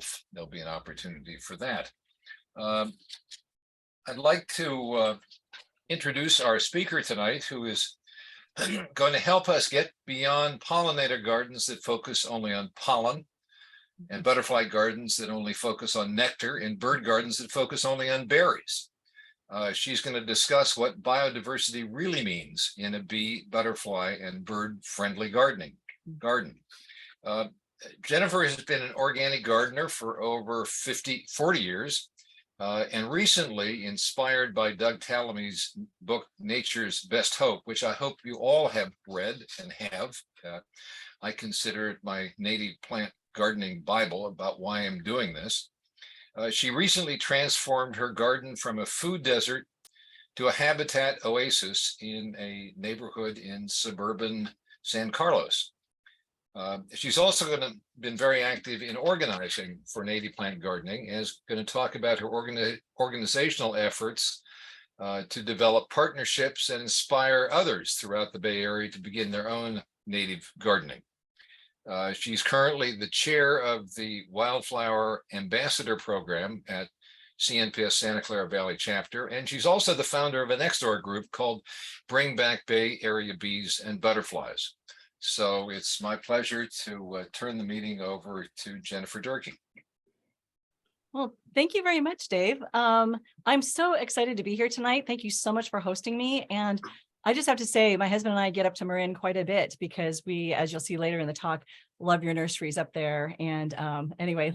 itself. There'll be an opportunity for that. I'd like to introduce our speaker tonight, who is going to help us get beyond pollinator gardens that focus only on pollen, and butterfly gardens that only focus on nectar, and bird gardens that focus only on berries. She's going to discuss what biodiversity really means in a bee, butterfly, and bird-friendly garden. Jennifer has been an organic gardener for over 40 years, and recently, inspired by Doug Tallamy's book, Nature's Best Hope, which I hope you all have read and have. I consider it my native plant gardening Bible about why I'm doing this. She recently transformed her garden from a food desert to a habitat oasis in a neighborhood in suburban San Carlos. She's also been very active in organizing for native plant gardening, and is going to talk about her organizational efforts to develop partnerships and inspire others throughout the Bay Area to begin their own native gardening. She's currently the chair of the Wildflower Ambassador Program at CNPS Santa Clara Valley Chapter, and she's also the founder of a next door group called Bring Back Bay Area Bees and Butterflies. So it's my pleasure to turn the meeting over to Jennifer Dirking. Well, thank you very much, Dave. I'm so excited to be here tonight. Thank you so much for hosting me. And I just have to say, my husband and I get up to Marin quite a bit because we, as you'll see later in the talk, love your nurseries up there. And anyway,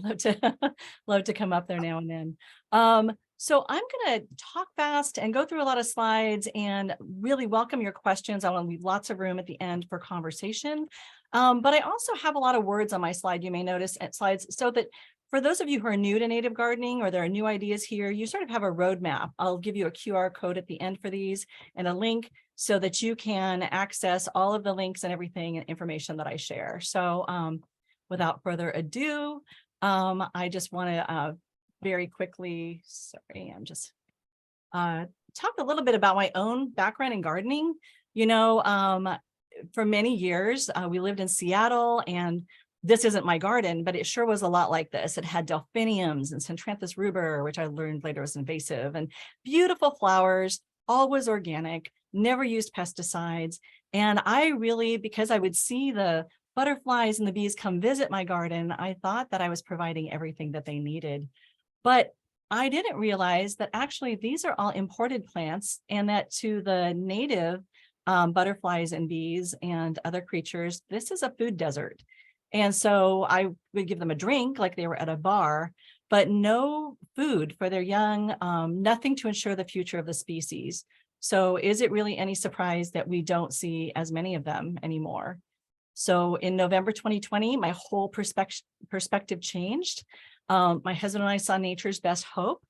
love to come up there now and then. So I'm going to talk fast and go through a lot of slides and really welcome your questions. I want to leave lots of room at the end for conversation. But I also have a lot of words on my slide, you may notice, at slides, so that for those of you who are new to native gardening or there are new ideas here, you sort of have a roadmap. I'll give you a QR code at the end for these and a link so that you can access all of the links and everything and information that I share. So without further ado, I just want to very quickly, I'm just talk a little bit about my own background in gardening. You know, for many years, we lived in Seattle, and this isn't my garden, but it sure was a lot like this. It had delphiniums and Centranthus rubra, which I learned later was invasive, and beautiful flowers, always organic, never used pesticides. And I really, because I would see the butterflies and the bees come visit my garden, I thought that I was providing everything that they needed. But I didn't realize that actually these are all imported plants, and that to the native butterflies and bees and other creatures, this is a food desert. And so I would give them a drink like they were at a bar, but no food for their young, nothing to ensure the future of the species. So is it really any surprise that we don't see as many of them anymore? So in November 2020, my whole perspective changed. My husband and I saw Nature's Best Hope.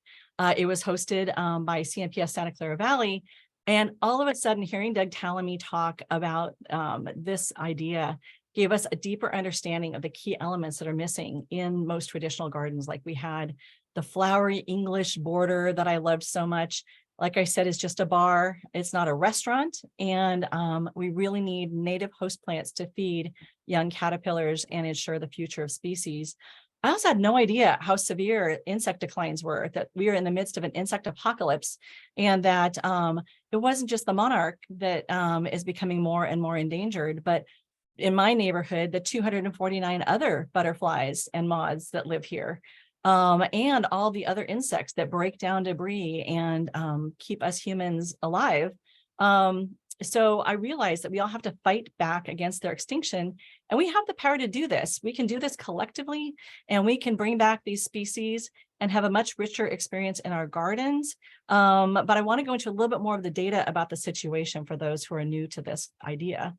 It was hosted by CNPS Santa Clara Valley. And all of a sudden, hearing Doug Tallamy talk about this idea gave us a deeper understanding of the key elements that are missing in most traditional gardens. Like we had the flowery English border that I loved so much. Like I said, it's just a bar. It's not a restaurant. And we really need native host plants to feed young caterpillars and ensure the future of species. I also had no idea how severe insect declines were, that we are in the midst of an insect apocalypse, and that it wasn't just the monarch that is becoming more and more endangered, but in my neighborhood, the 249 other butterflies and moths that live here, and all the other insects that break down debris and keep us humans alive. So I realized that we all have to fight back against their extinction, and we have the power to do this. We can do this collectively, and we can bring back these species and have a much richer experience in our gardens. But I want to go into a little bit more of the data about the situation for those who are new to this idea.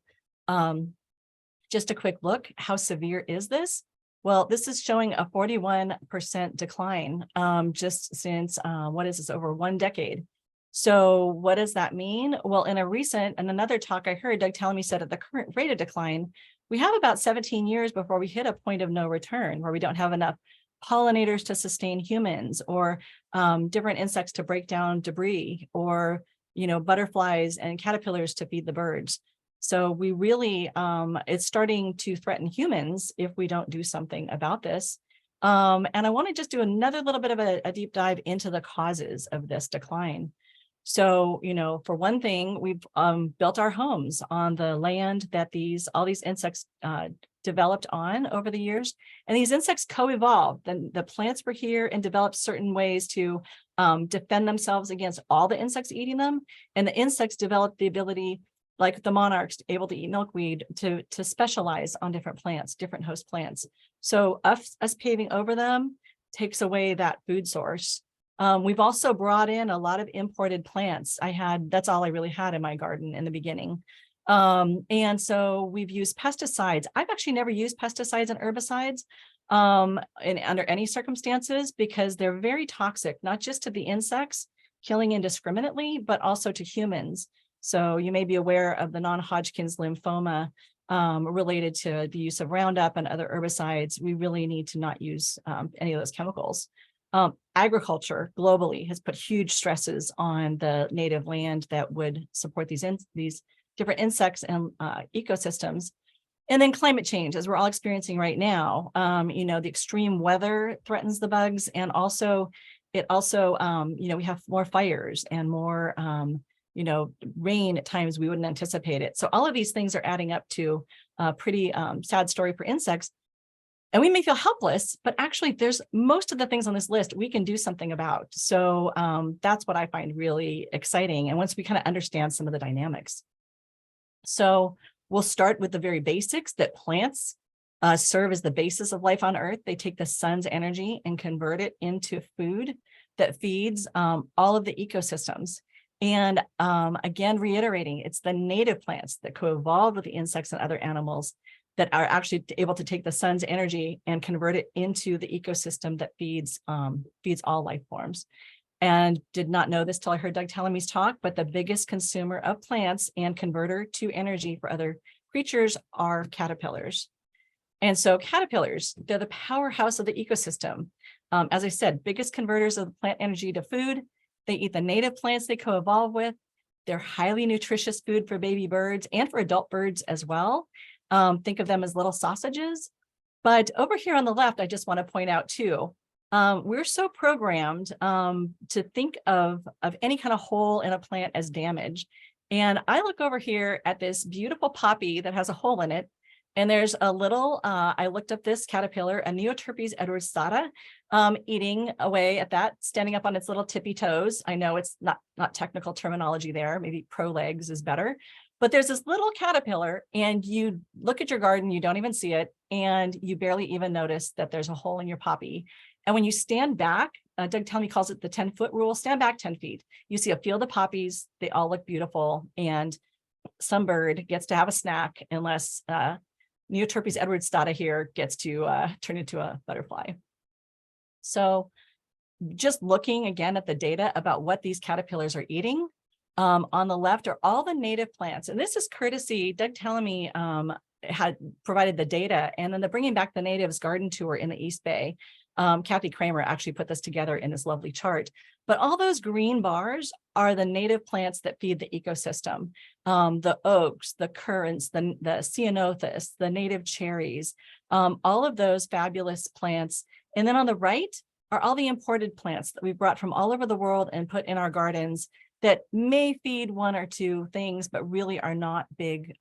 Just a quick look, how severe is this? Well, this is showing a 41% decline just since, what is this, over 1 decade. So what does that mean? Well, in another talk I heard, Doug Tallamy said at the current rate of decline, we have about 17 years before we hit a point of no return, where we don't have enough pollinators to sustain humans, or different insects to break down debris, or butterflies and caterpillars to feed the birds. So we really, it's starting to threaten humans if we don't do something about this. And I want to just do another little bit of a deep dive into the causes of this decline. So, for one thing, we've built our homes on the land that all these insects developed on over the years. And these insects co-evolved. The plants were here and developed certain ways to defend themselves against all the insects eating them. And the insects developed the ability, like the monarchs, able to eat milkweed, to specialize on different plants, different host plants. So us paving over them takes away that food source. We've also brought in a lot of imported plants. That's all I really had in my garden in the beginning. And so we've used pesticides. I've actually never used pesticides and herbicides under any circumstances, because they're very toxic, not just to the insects, killing indiscriminately, but also to humans. So you may be aware of the non-Hodgkin's lymphoma related to the use of Roundup and other herbicides. We really need to not use any of those chemicals. Agriculture globally has put huge stresses on the native land that would support these different insects and ecosystems. And then climate change, as we're all experiencing right now. The extreme weather threatens the bugs, and we have more fires and more rain at times we wouldn't anticipate it. So all of these things are adding up to a pretty sad story for insects. And we may feel helpless, but actually there's most of the things on this list we can do something about. So that's what I find really exciting. And once we kind of understand some of the dynamics. So we'll start with the very basics, that plants serve as the basis of life on Earth. They take the sun's energy and convert it into food that feeds all of the ecosystems. And again, reiterating, it's the native plants that co-evolved with the insects and other animals that are actually able to take the sun's energy and convert it into the ecosystem that feeds all life forms. And did not know this till I heard Doug Tallamy's talk, but the biggest consumer of plants and converter to energy for other creatures are caterpillars. And so caterpillars, they're the powerhouse of the ecosystem. As I said, biggest converters of plant energy to food. They eat the native plants they co-evolve with. They're highly nutritious food for baby birds and for adult birds as well. Think of them as little sausages. But over here on the left, I just want to point out too, we're so programmed to think of any kind of hole in a plant as damage. And I look over here at this beautiful poppy that has a hole in it. And there's a little, I looked up this caterpillar, a Neoterpes edwardstata, eating away at that, standing up on its little tippy toes. I know it's not technical terminology there, maybe pro legs is better. But there's this little caterpillar, and you look at your garden, you don't even see it, and you barely even notice that there's a hole in your poppy. And when you stand back, Doug Tallamy calls it the 10-foot rule, stand back 10 feet. You see a field of poppies, they all look beautiful, and some bird gets to have a snack unless Neoterpes edwardstata here gets to turn into a butterfly. So just looking again at the data about what these caterpillars are eating, on the left are all the native plants. And this is courtesy, Doug Tallamy had provided the data, and then the Bringing Back the Natives garden tour in the East Bay. Kathy Kramer actually put this together in this lovely chart. But all those green bars are the native plants that feed the ecosystem. The oaks, the currants, the ceanothus, the native cherries, all of those fabulous plants. And then on the right are all the imported plants that we brought from all over the world and put in our gardens that may feed one or two things, but really are not big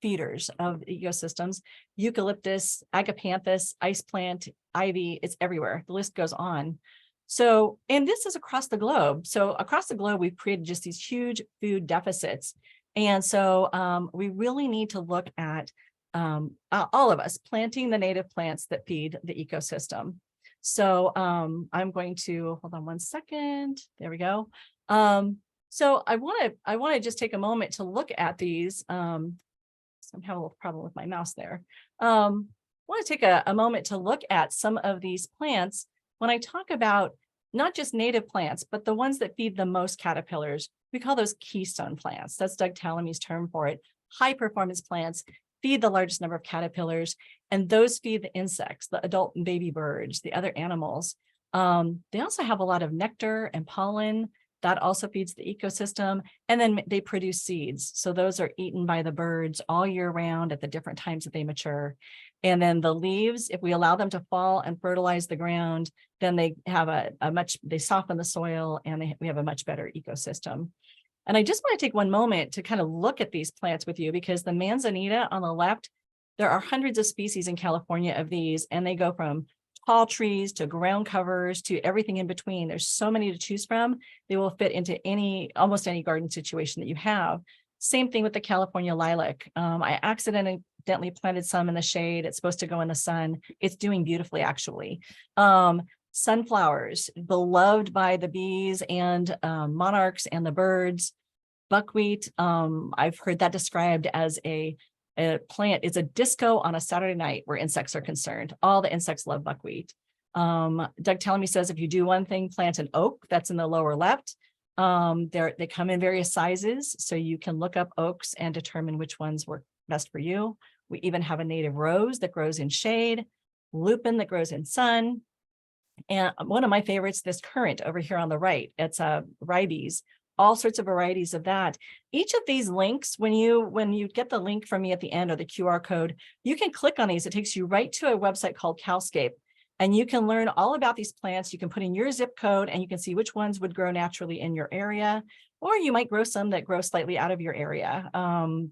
feeders of ecosystems. Eucalyptus, agapanthus, ice plant, ivy, it's everywhere. The list goes on. So, and this is across the globe. So across the globe, we've created just these huge food deficits. And so we really need to look at all of us planting the native plants that feed the ecosystem. So I'm going to, hold on one second. There we go. So I want to just take a moment to look at these. So I'm having a little problem with my mouse there. I want to take a moment to look at some of these plants. When I talk about not just native plants, but the ones that feed the most caterpillars, we call those keystone plants. That's Doug Tallamy's term for it. High performance plants feed the largest number of caterpillars, and those feed the insects, the adult and baby birds, the other animals. They also have a lot of nectar and pollen. That also feeds the ecosystem. And then they produce seeds. So those are eaten by the birds all year round at the different times that they mature. And then the leaves, if we allow them to fall and fertilize the ground, then they have they soften the soil, and we have a much better ecosystem. And I just want to take one moment to kind of look at these plants with you, because the manzanita on the left, there are hundreds of species in California of these, and they go from tall trees to ground covers to everything in between. There's so many to choose from. They will fit into almost any garden situation that you have. Same thing with the California lilac. I accidentally planted some in the shade. It's supposed to go in the sun. It's doing beautifully, actually. Sunflowers, beloved by the bees and monarchs and the birds. Buckwheat, I've heard that described as a plant. It's a disco on a Saturday night where insects are concerned. All the insects love buckwheat. Doug Tallamy says, if you do one thing, plant an oak. That's in the lower left. They come in various sizes, so you can look up oaks and determine which ones work best for you. We even have a native rose that grows in shade, lupin that grows in sun. And one of my favorites, this currant over here on the right, it's a ribes. All sorts of varieties of that. Each of these links, when you get the link from me at the end, or the QR code, you can click on these. It takes you right to a website called Calscape, and you can learn all about these plants. You can put in your zip code, and you can see which ones would grow naturally in your area, or you might grow some that grow slightly out of your area,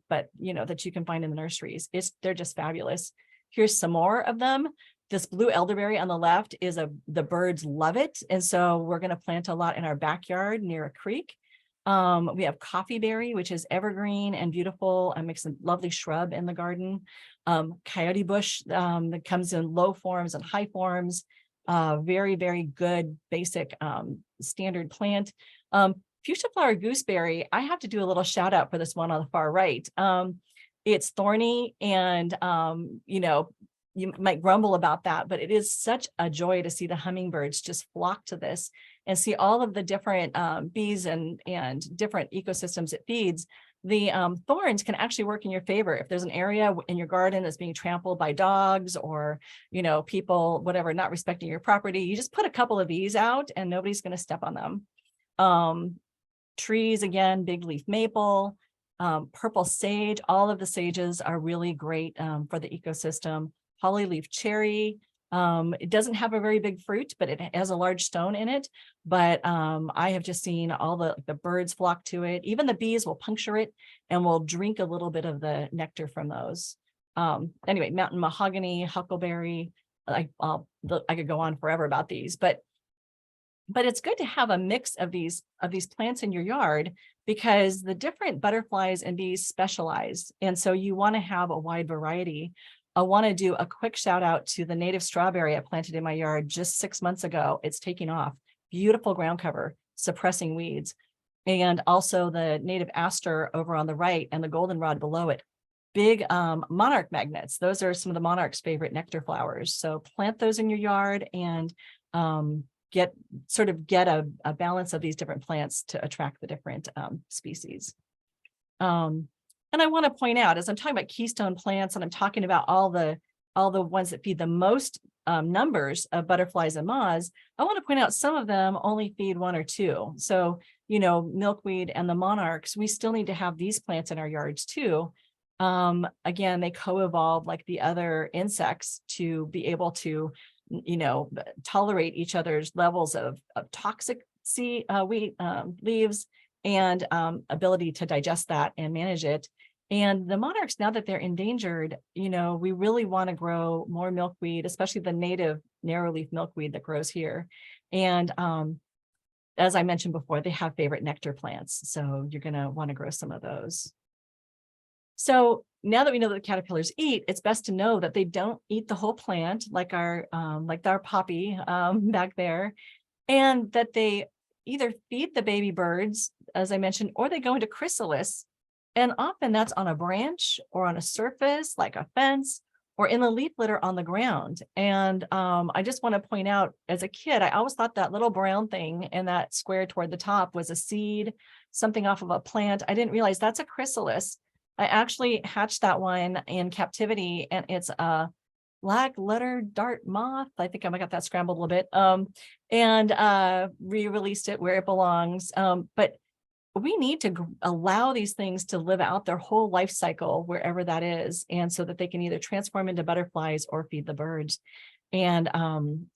but that you can find in the nurseries. They're just fabulous. Here's some more of them. This blue elderberry on the left is the birds love it, and so we're going to plant a lot in our backyard near a creek. We have coffeeberry, which is evergreen and beautiful and makes a lovely shrub in the garden. Coyote bush that comes in low forms and high forms. Very, very good basic standard plant. Fuchsia flower gooseberry, I have to do a little shout out for this one on the far right. It's thorny, and you might grumble about that, but it is such a joy to see the hummingbirds just flock to this and see all of the different bees and different ecosystems it feeds. The thorns can actually work in your favor. If there's an area in your garden that's being trampled by dogs, or people, whatever, not respecting your property, you just put a couple of these out and nobody's going to step on them. Trees, again, big leaf maple, purple sage. All of the sages are really great for the ecosystem. Hollyleaf cherry. It doesn't have a very big fruit, but it has a large stone in it. But I have just seen all the birds flock to it. Even the bees will puncture it and will drink a little bit of the nectar from those. Anyway, mountain mahogany, huckleberry. I could go on forever about these, but it's good to have a mix of these plants in your yard, because the different butterflies and bees specialize, and so you want to have a wide variety. I want to do a quick shout out to the native strawberry I planted in my yard just 6 months ago. It's taking off. Beautiful ground cover, suppressing weeds. And also the native aster over on the right and the goldenrod below it. Big monarch magnets. Those are some of the monarch's favorite nectar flowers. So plant those in your yard and get a balance of these different plants to attract the different species. And I want to point out, as I'm talking about keystone plants, and I'm talking about all the ones that feed the most numbers of butterflies and moths, I want to point out some of them only feed one or two. So, milkweed and the monarchs, we still need to have these plants in our yards too. Again, they co-evolve like the other insects to be able to, tolerate each other's levels of toxic leaves and ability to digest that and manage it. And the monarchs, now that they're endangered, we really want to grow more milkweed, especially the native narrowleaf milkweed that grows here. And as I mentioned before, they have favorite nectar plants. So you're going to want to grow some of those. So now that we know that the caterpillars eat, it's best to know that they don't eat the whole plant like our poppy back there, and that they either feed the baby birds, as I mentioned, or they go into chrysalis. And often that's on a branch or on a surface like a fence or in the leaf litter on the ground. And I just want to point out, as a kid, I always thought that little brown thing in that square toward the top was a seed, something off of a plant. I didn't realize that's a chrysalis. I actually hatched that one in captivity, and it's a black letter dart moth. I think I got that scrambled a little bit. And re-released it where it belongs. But we need to allow these things to live out their whole life cycle wherever that is, and so that they can either transform into butterflies or feed the birds. And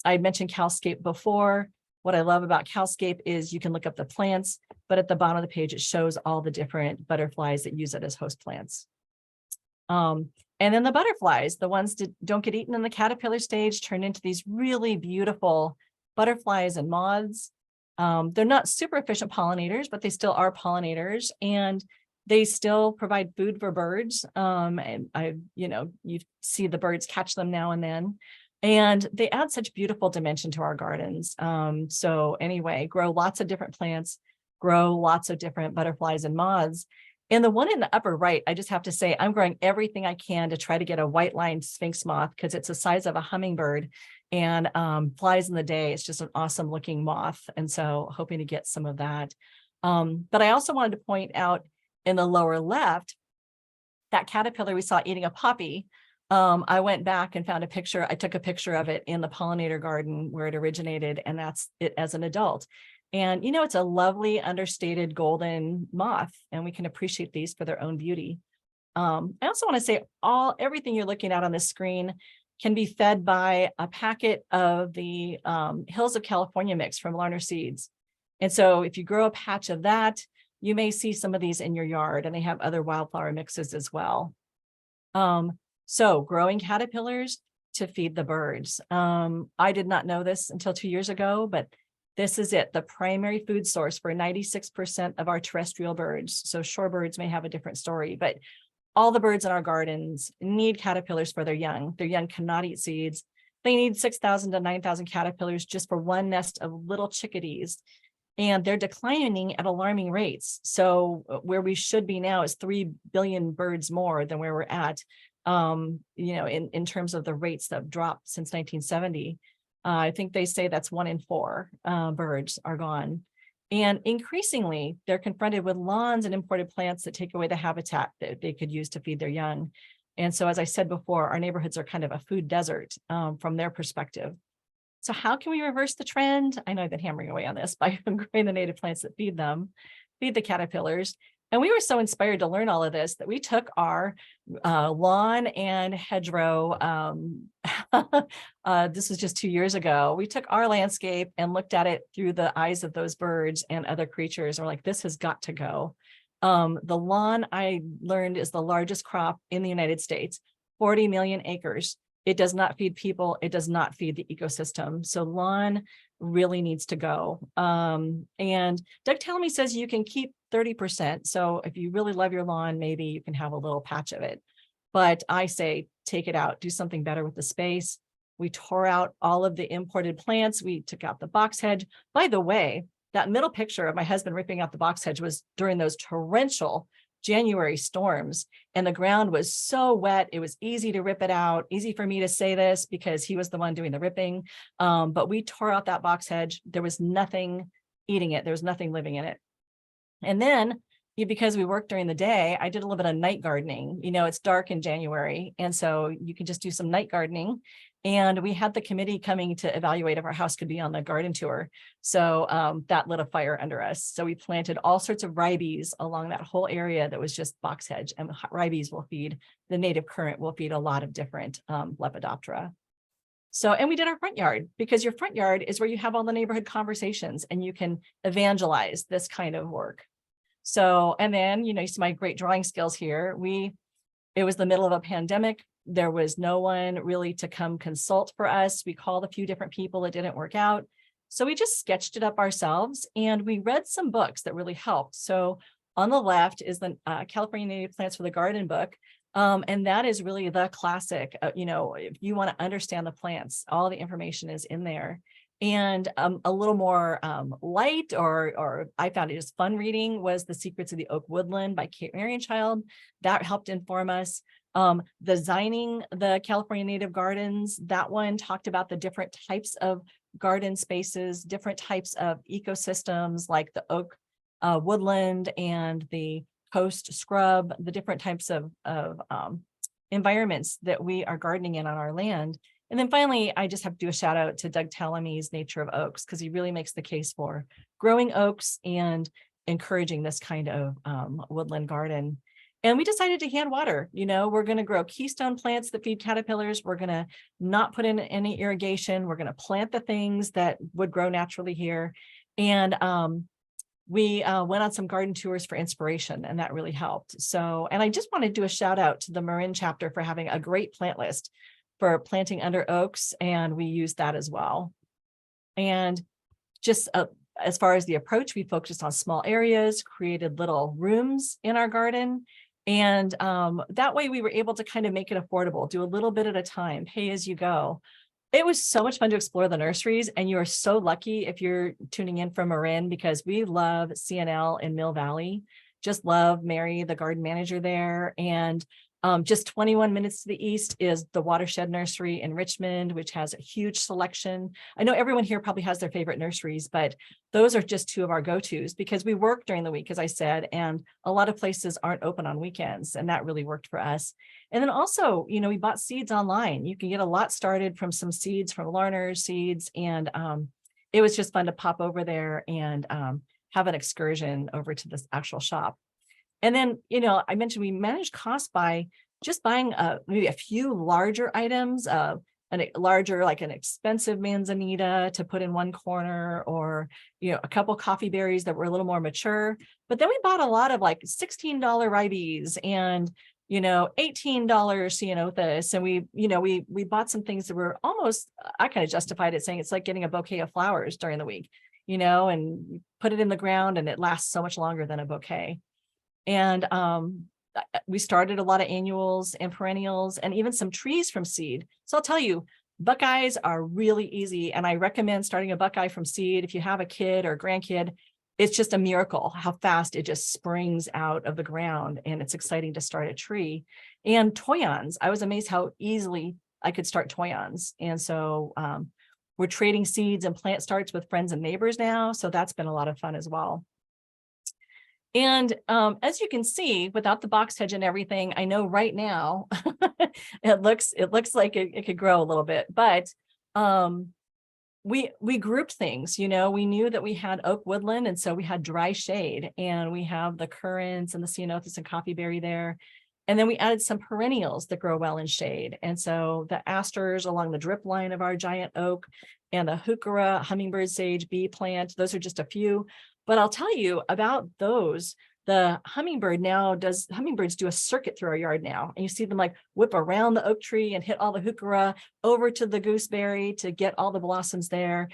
I mentioned Cowscape before. What I love about Cowscape is you can look up the plants, but at the bottom of the page, it shows all the different butterflies that use it as host plants. And then the butterflies, the ones that don't get eaten in the caterpillar stage, turn into these really beautiful butterflies and moths. They're not super efficient pollinators, but they still are pollinators, and they still provide food for birds. And you see the birds catch them now and then, and they add such beautiful dimension to our gardens. So anyway, grow lots of different plants, grow lots of different butterflies and moths. And the one in the upper right, I just have to say, I'm growing everything I can to try to get a white-lined sphinx moth because it's the size of a hummingbird and flies in the day. It's just an awesome looking moth. And so hoping to get some of that. But I also wanted to point out in the lower left, that caterpillar we saw eating a poppy. I went back and found a picture. I took a picture of it in the pollinator garden where it originated, and that's it as an adult. And, it's a lovely understated golden moth, and we can appreciate these for their own beauty. I also want to say everything you're looking at on this screen can be fed by a packet of the Hills of California mix from Larner Seeds. And so if you grow a patch of that, you may see some of these in your yard, and they have other wildflower mixes as well. So growing caterpillars to feed the birds. I did not know this until 2 years ago, but this is it, the primary food source for 96% of our terrestrial birds. So shorebirds may have a different story, but all the birds in our gardens need caterpillars for their young. Their young cannot eat seeds. They need 6,000 to 9,000 caterpillars just for one nest of little chickadees. And they're declining at alarming rates. So where we should be now is 3 billion birds more than where we're at, in terms of the rates that have dropped since 1970. I think they say that's 1 in 4 birds are gone. And increasingly, they're confronted with lawns and imported plants that take away the habitat that they could use to feed their young. And so, as I said before, our neighborhoods are kind of a food desert from their perspective. So how can we reverse the trend? I know I've been hammering away on this by growing the native plants that feed the caterpillars. And we were so inspired to learn all of this that we took our lawn and hedgerow, this was just 2 years ago, we took our landscape and looked at it through the eyes of those birds and other creatures. And we're like, this has got to go. The lawn, I learned, is the largest crop in the United States, 40 million acres. It does not feed people. It does not feed the ecosystem. So lawn really needs to go. And Doug Tallamy says you can keep 30%. So if you really love your lawn, maybe you can have a little patch of it. But I say, take it out, do something better with the space. We tore out all of the imported plants. We took out the box hedge. By the way, that middle picture of my husband ripping out the box hedge was during those torrential January storms, and the ground was so wet. It was easy to rip it out. Easy for me to say this because he was the one doing the ripping. But we tore out that box hedge. There was nothing eating it. There was nothing living in it. And then because we worked during the day, I did a little bit of night gardening. It's dark in January, and so you can just do some night gardening. And we had the committee coming to evaluate if our house could be on the garden tour. So that lit a fire under us. So we planted all sorts of ribes along that whole area that was just box hedge. And ribes will feed, the native currant will feed a lot of different Lepidoptera. So, and we did our front yard, because your front yard is where you have all the neighborhood conversations and you can evangelize this kind of work. So, and then, you see my great drawing skills here. It was the middle of a pandemic. There was no one really to come consult for us. We called a few different people. It didn't work out. So we just sketched it up ourselves, and we read some books that really helped. So on the left is the California Native Plants for the Garden book. And that is really the classic. If you want to understand the plants, all the information is in there. And a little more light, or I found it just fun reading, was The Secrets of the Oak Woodland by Kate Marienchild. That helped inform us. Designing the California Native Gardens, that one talked about the different types of garden spaces, different types of ecosystems like the oak woodland and the coast scrub, the different types of environments that we are gardening in on our land. And then finally, I just have to do a shout out to Doug Tallamy's Nature of Oaks, because he really makes the case for growing oaks and encouraging this kind of woodland garden. And we decided to hand water. We're going to grow keystone plants that feed caterpillars. We're going to not put in any irrigation. We're going to plant the things that would grow naturally here. And we went on some garden tours for inspiration, and that really helped. So, and I just want to do a shout out to the Marin chapter for having a great plant list for planting under oaks, and we used that as well. And just as far as the approach, we focused on small areas, created little rooms in our garden. And that way we were able to kind of make it affordable, do a little bit at a time, pay as you go. It was so much fun to explore the nurseries, and you are so lucky if you're tuning in from Marin, because we love CNL in Mill Valley. Just love Mary, the garden manager there. And just 21 minutes to the east is the Watershed Nursery in Richmond, which has a huge selection. I know everyone here probably has their favorite nurseries, but those are just two of our go-tos, because we work during the week, as I said, and a lot of places aren't open on weekends, and that really worked for us. And then also, we bought seeds online. You can get a lot started from some seeds from Larner's Seeds, and it was just fun to pop over there and have an excursion over to this actual shop. And then, I mentioned we manage costs by just buying maybe a few larger items, like an expensive manzanita to put in one corner, or, a couple coffee berries that were a little more mature. But then we bought a lot of like $16 ribes and, $18 ceanothus. And we bought some things that were almost, I kind of justified it saying it's like getting a bouquet of flowers during the week, and put it in the ground, and it lasts so much longer than a bouquet. And we started a lot of annuals and perennials, and even some trees from seed. So I'll tell you, Buckeyes are really easy. And I recommend starting a Buckeye from seed. If you have a kid or a grandkid, it's just a miracle how fast it just springs out of the ground. And it's exciting to start a tree. And toyons, I was amazed how easily I could start toyons. And so we're trading seeds and plant starts with friends and neighbors now. So that's been a lot of fun as well. And as you can see, without the box hedge and everything, I know right now it looks like it could grow a little bit, but we grouped things. We knew that we had oak woodland, and so we had dry shade, and we have the currants and the ceanothus and coffeeberry there. And then we added some perennials that grow well in shade. And so the asters along the drip line of our giant oak, and the heuchera, hummingbird sage, bee plant, those are just a few. But I'll tell you about those. The hummingbirds do a circuit through our yard now. And you see them like whip around the oak tree and hit all the heuchera over to the gooseberry to get all the blossoms there,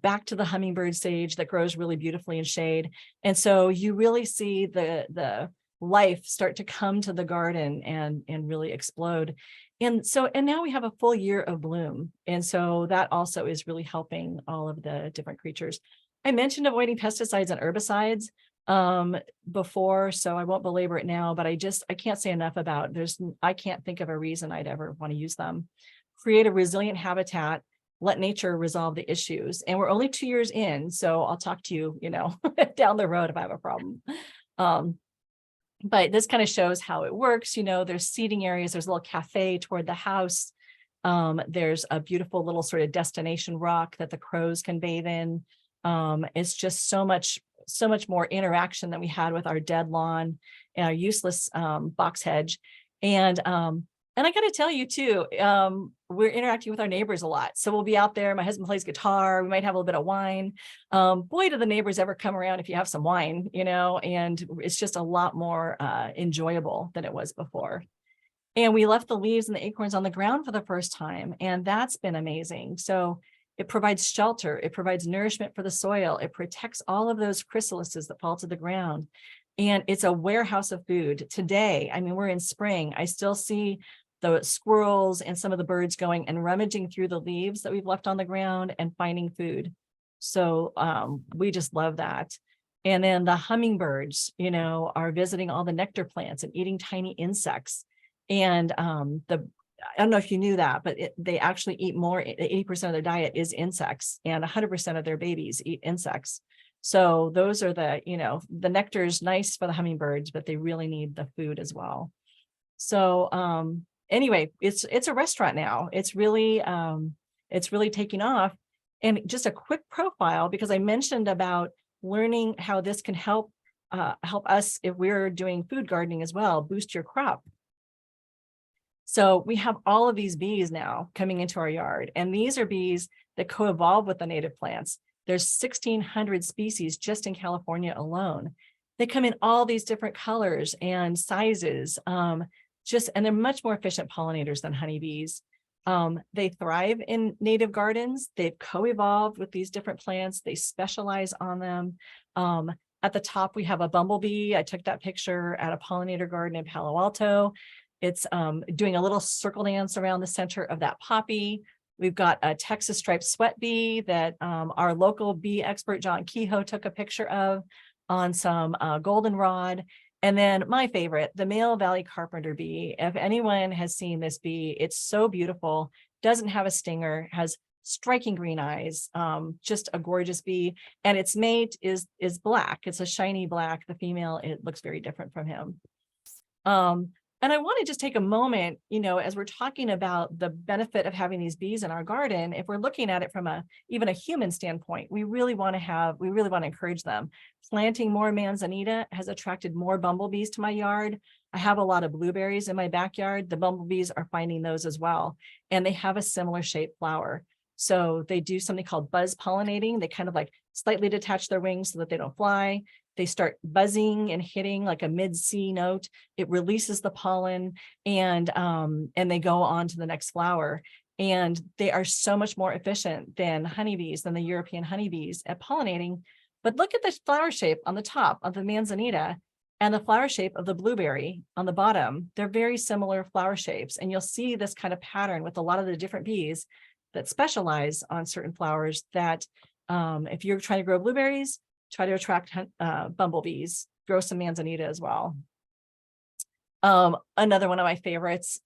back to the hummingbird sage that grows really beautifully in shade. And so you really see the life start to come to the garden and really explode. And now we have a full year of bloom. And so that also is really helping all of the different creatures. I mentioned avoiding pesticides and herbicides before, so I won't belabor it now, but I can't say enough about I can't think of a reason I'd ever want to use them. Create a resilient habitat, let nature resolve the issues. And we're only 2 years in, so I'll talk to you, down the road if I have a problem. But this kind of shows how it works. There's seating areas, there's a little cafe toward the house. There's a beautiful little sort of destination rock that the crows can bathe in. It's just so much more interaction than we had with our dead lawn and our useless box hedge. And I got to tell you too, we're interacting with our neighbors a lot. So we'll be out there. My husband plays guitar. We might have a little bit of wine. Boy, do the neighbors ever come around if you have some wine, and it's just a lot more enjoyable than it was before. And we left the leaves and the acorns on the ground for the first time. And that's been amazing. So it provides shelter, it provides nourishment for the soil, it protects all of those chrysalises that fall to the ground. And it's a warehouse of food. Today, we're in spring, I still see the squirrels and some of the birds going and rummaging through the leaves that we've left on the ground and finding food. So we just love that. And then the hummingbirds, are visiting all the nectar plants and eating tiny insects. And I don't know if you knew that, but they actually eat more. 80% of their diet is insects, and 100% of their babies eat insects. So those are the nectar is nice for the hummingbirds, but they really need the food as well. So anyway, it's a restaurant now. It's really taking off. And just a quick profile, because I mentioned about learning how this can help us if we're doing food gardening as well, boost your crop. So we have all of these bees now coming into our yard, and these are bees that co-evolve with the native plants. There's 1,600 species just in California alone. They come in all these different colors and sizes, and they're much more efficient pollinators than honeybees. They thrive in native gardens. They've co-evolved with these different plants. They specialize on them. At the top, we have a bumblebee. I took that picture at a pollinator garden in Palo Alto. It's doing a little circle dance around the center of that poppy. We've got a Texas striped sweat bee that our local bee expert, John Kehoe, took a picture of on some goldenrod. And then my favorite, the male valley carpenter bee. If anyone has seen this bee, it's so beautiful, doesn't have a stinger, has striking green eyes, just a gorgeous bee. And its mate is black. It's a shiny black. The female, it looks very different from him. And I want to just take a moment, as we're talking about the benefit of having these bees in our garden, if we're looking at it from even a human standpoint, we really want to encourage them. Planting more manzanita has attracted more bumblebees to my yard. I have a lot of blueberries in my backyard. The bumblebees are finding those as well. And they have a similar shaped flower. So they do something called buzz pollinating. They kind of like slightly detach their wings so that they don't fly. They start buzzing and hitting like a mid-C note. It releases the pollen, and they go on to the next flower. And they are so much more efficient than honeybees, than the European honeybees at pollinating. But look at the flower shape on the top of the manzanita and the flower shape of the blueberry on the bottom. They're very similar flower shapes. And you'll see this kind of pattern with a lot of the different bees that specialize on certain flowers that if you're trying to grow blueberries, try to attract bumblebees, grow some manzanita as well. Another one of my favorites,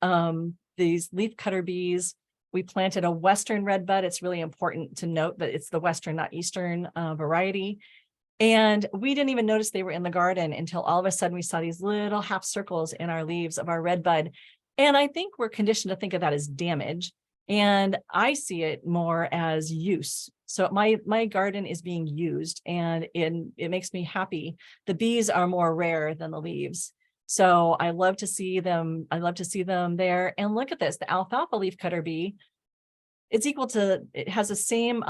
these leaf cutter bees. We planted a Western redbud. It's really important to note that it's the Western, not Eastern variety. And we didn't even notice they were in the garden until all of a sudden we saw these little half circles in our leaves of our redbud. And I think we're conditioned to think of that as damage. And I see it more as use. So my garden is being used, and it makes me happy. The bees are more rare than the leaves. So I love to see them. I love to see them there. And look at this, the alfalfa leafcutter bee. It has the same,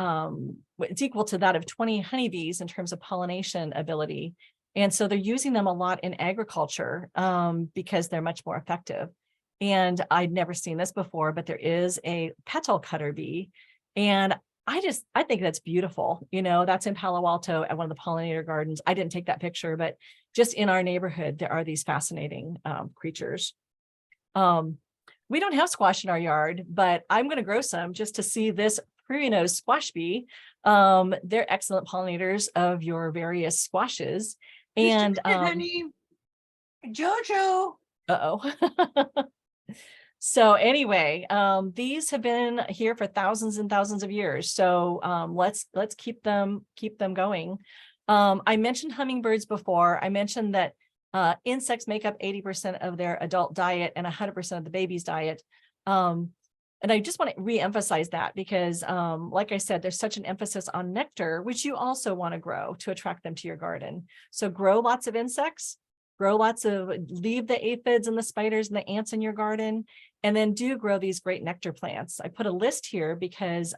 it's equal to that of 20 honeybees in terms of pollination ability. And so they're using them a lot in agriculture because they're much more effective. And I'd never seen this before, but there is a petal cutter bee. And I think that's beautiful. That's in Palo Alto at one of the pollinator gardens. I didn't take that picture, but just in our neighborhood, there are these fascinating creatures. We don't have squash in our yard, but I'm going to grow some just to see this prairie-nosed squash bee. They're excellent pollinators of your various squashes. And honey, Jojo. Uh-oh. So anyway, these have been here for thousands and thousands of years. So let's keep them going. I mentioned hummingbirds before. I mentioned that insects make up 80% of their adult diet and 100% of the baby's diet. And I just want to re-emphasize that because, like I said, there's such an emphasis on nectar, which you also want to grow to attract them to your garden. So grow lots of insects, leave the aphids and the spiders and the ants in your garden, and then do grow these great nectar plants. I put a list here because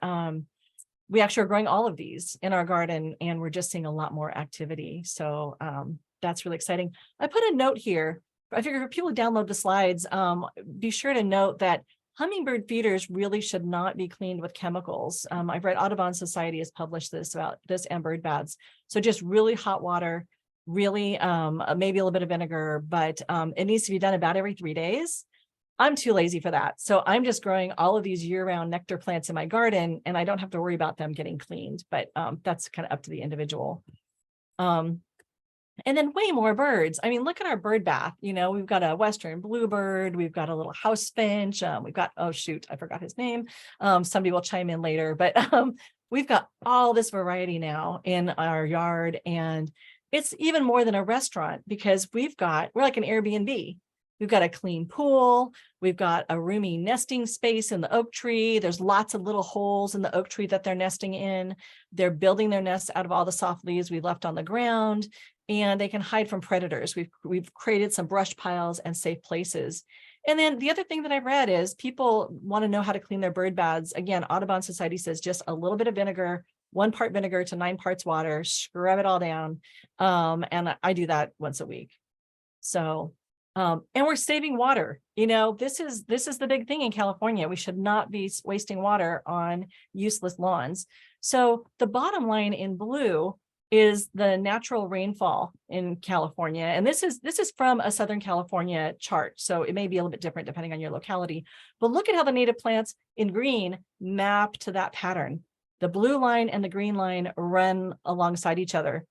we actually are growing all of these in our garden, and we're just seeing a lot more activity. So that's really exciting. I put a note here. I figure if people download the slides, be sure to note that hummingbird feeders really should not be cleaned with chemicals. I've read Audubon Society has published this about this and bird baths. So just really hot water, really maybe a little bit of vinegar, but it needs to be done about every 3 days. I'm too lazy for that. So I'm just growing all of these year-round nectar plants in my garden, and I don't have to worry about them getting cleaned, but that's kind of up to the individual. And then way more birds. I mean, look at our bird bath. We've got a Western bluebird. We've got a little house finch. We've got, oh shoot, I forgot his name. Somebody will chime in later, but we've got all this variety now in our yard. And it's even more than a restaurant because we're like an Airbnb. We've got a clean pool. We've got a roomy nesting space in the oak tree. There's lots of little holes in the oak tree that they're nesting in. They're building their nests out of all the soft leaves we left on the ground, and they can hide from predators. We've created some brush piles and safe places. And then the other thing that I've read is people want to know how to clean their bird baths. Again, Audubon Society says just a little bit of vinegar, 1 part vinegar to 9 parts water, scrub it all down. And I do that once a week. So, and we're saving water. You know, this is the big thing in California. We should not be wasting water on useless lawns. So the bottom line in blue is the natural rainfall in California. And this is from a Southern California chart. So it may be a little bit different depending on your locality, but look at how the native plants in green map to that pattern. The blue line and the green line run alongside each other.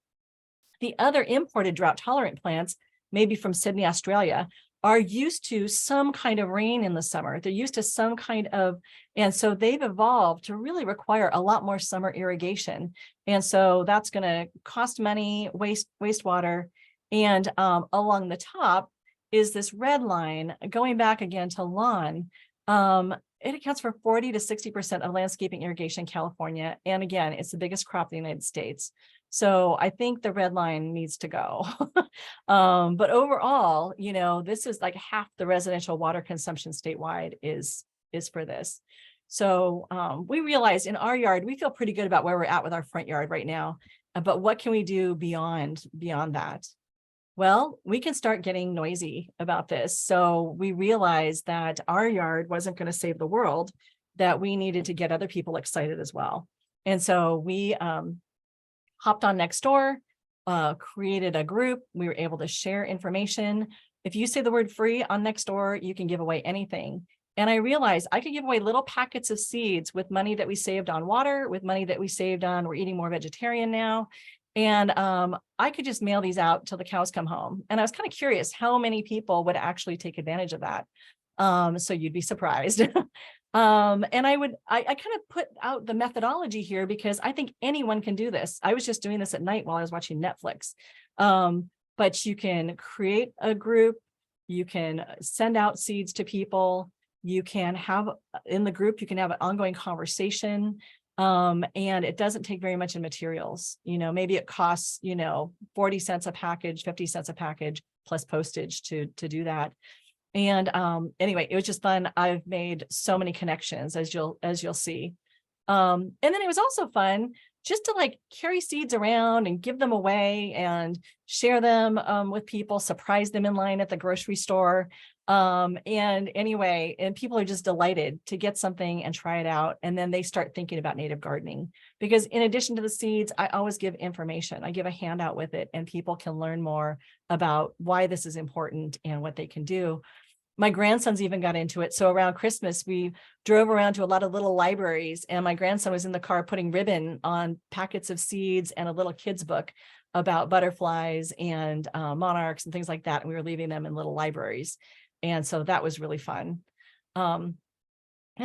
The other imported drought tolerant plants, maybe from Sydney, Australia, are used to some kind of rain in the summer. They're used to some kind of, and so they've evolved to really require a lot more summer irrigation. And so that's going to cost money, wastewater. And along the top is this red line going back again to lawn. It accounts for 40 to 60% of landscaping irrigation in California. And again, it's the biggest crop in the United States. So I think the red line needs to go. But overall, you know, this is like half the residential water consumption statewide is for this. So we realized in our yard, we feel pretty good about where we're at with our front yard right now. But what can we do beyond that? Well, we can start getting noisy about this. So we realized that our yard wasn't going to save the world, that we needed to get other people excited as well. And so we hopped on Nextdoor, created a group. We were able to share information. If you say the word free on Nextdoor, you can give away anything. And I realized I could give away little packets of seeds with money that we saved on water, with money that we saved on, we're eating more vegetarian now. And I could just mail these out till the cows come home. And I was kind of curious how many people would actually take advantage of that. So you'd be surprised. And I kind of put out the methodology here because I think anyone can do this. I was just doing this at night while I was watching Netflix. But you can create a group, you can send out seeds to people, you can have in the group, you can have an ongoing conversation. And it doesn't take very much in materials. You know, maybe it costs, 40 cents a package, 50 cents a package plus postage to do that. And anyway, it was just fun. I've made so many connections as you'll see. And then it was also fun just to like carry seeds around and give them away and share them with people, surprise them in line at the grocery store. And anyway, and people are just delighted to get something and try it out. And then they start thinking about native gardening, because in addition to the seeds, I always give information. I give a handout with it and people can learn more about why this is important and what they can do. My grandsons even got into it. So around Christmas, we drove around to a lot of little libraries and my grandson was in the car putting ribbon on packets of seeds and a little kid's book about butterflies and monarchs and things like that. And we were leaving them in little libraries. And so that was really fun. And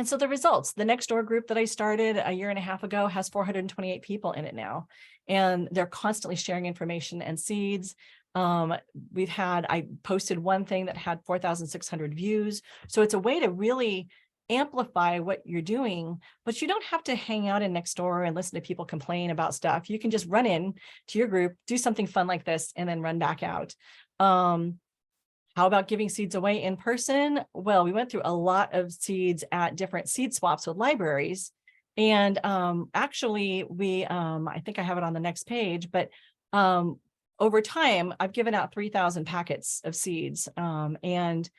so the results, the Nextdoor group that I started a year and a half ago has 428 people in it now. And they're constantly sharing information and seeds. I posted one thing that had 4,600 views. So it's a way to really amplify what you're doing, but you don't have to hang out in Nextdoor and listen to people complain about stuff. You can just run in to your group, do something fun like this, and then run back out. How about giving seeds away in person? Well, we went through a lot of seeds at different seed swaps with libraries. And actually, I think I have it on the next page, but over time, I've given out 3,000 packets of seeds. And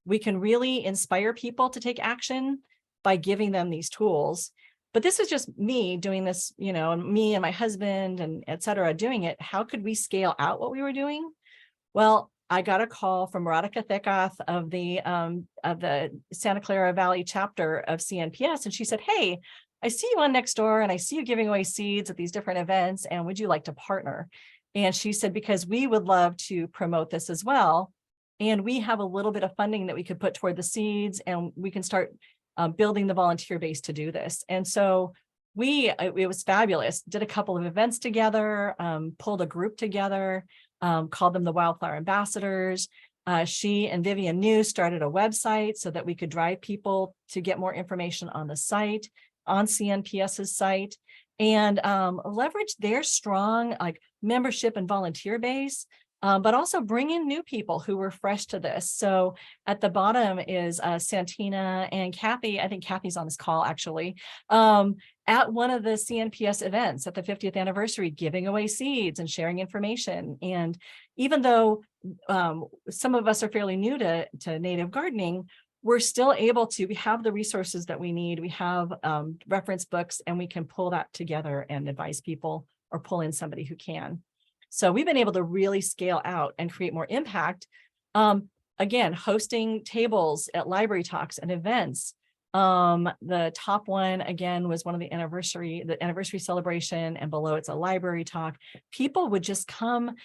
we can really inspire people to take action by giving them these tools. But this is just me doing this, me and my husband and et cetera, doing it. How could we scale out what we were doing? Well, I got a call from Radhika Thekath of the Santa Clara Valley chapter of CNPS. And she said, hey, I see you on Nextdoor and I see you giving away seeds at these different events. And would you like to partner? And she said, because we would love to promote this as well. And we have a little bit of funding that we could put toward the seeds and we can start building the volunteer base to do this. And so it was fabulous. Did a couple of events together, pulled a group together, called them the Wildflower Ambassadors. She and Vivian New started a website so that we could drive people to get more information on the site, on CNPS's site, and leverage their strong like membership and volunteer base, but also bring in new people who were fresh to this. So at the bottom is Santina and Kathy. I think Kathy's on this call actually, at one of the CNPS events at the 50th anniversary, giving away seeds and sharing information. And even though some of us are fairly new to native gardening, we're still able to, we have the resources that we need. We have reference books, and we can pull that together and advise people or pull in somebody who can. So we've been able to really scale out and create more impact. Again, hosting tables at library talks and events. The top one, again, was one of the anniversary celebration, and below it's a library talk. People would just come,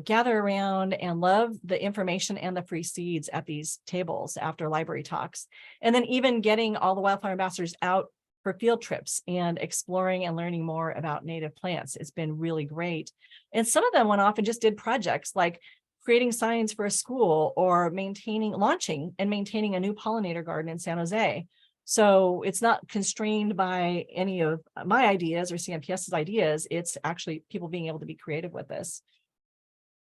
gather around and love the information and the free seeds at these tables after library talks. And then even getting all the wildflower ambassadors out for field trips and exploring and learning more about native plants. It's been really great. And some of them went off and just did projects like creating signs for a school, or launching and maintaining a new pollinator garden in San Jose. So it's not constrained by any of my ideas or CNPS's ideas. It's actually people being able to be creative with this.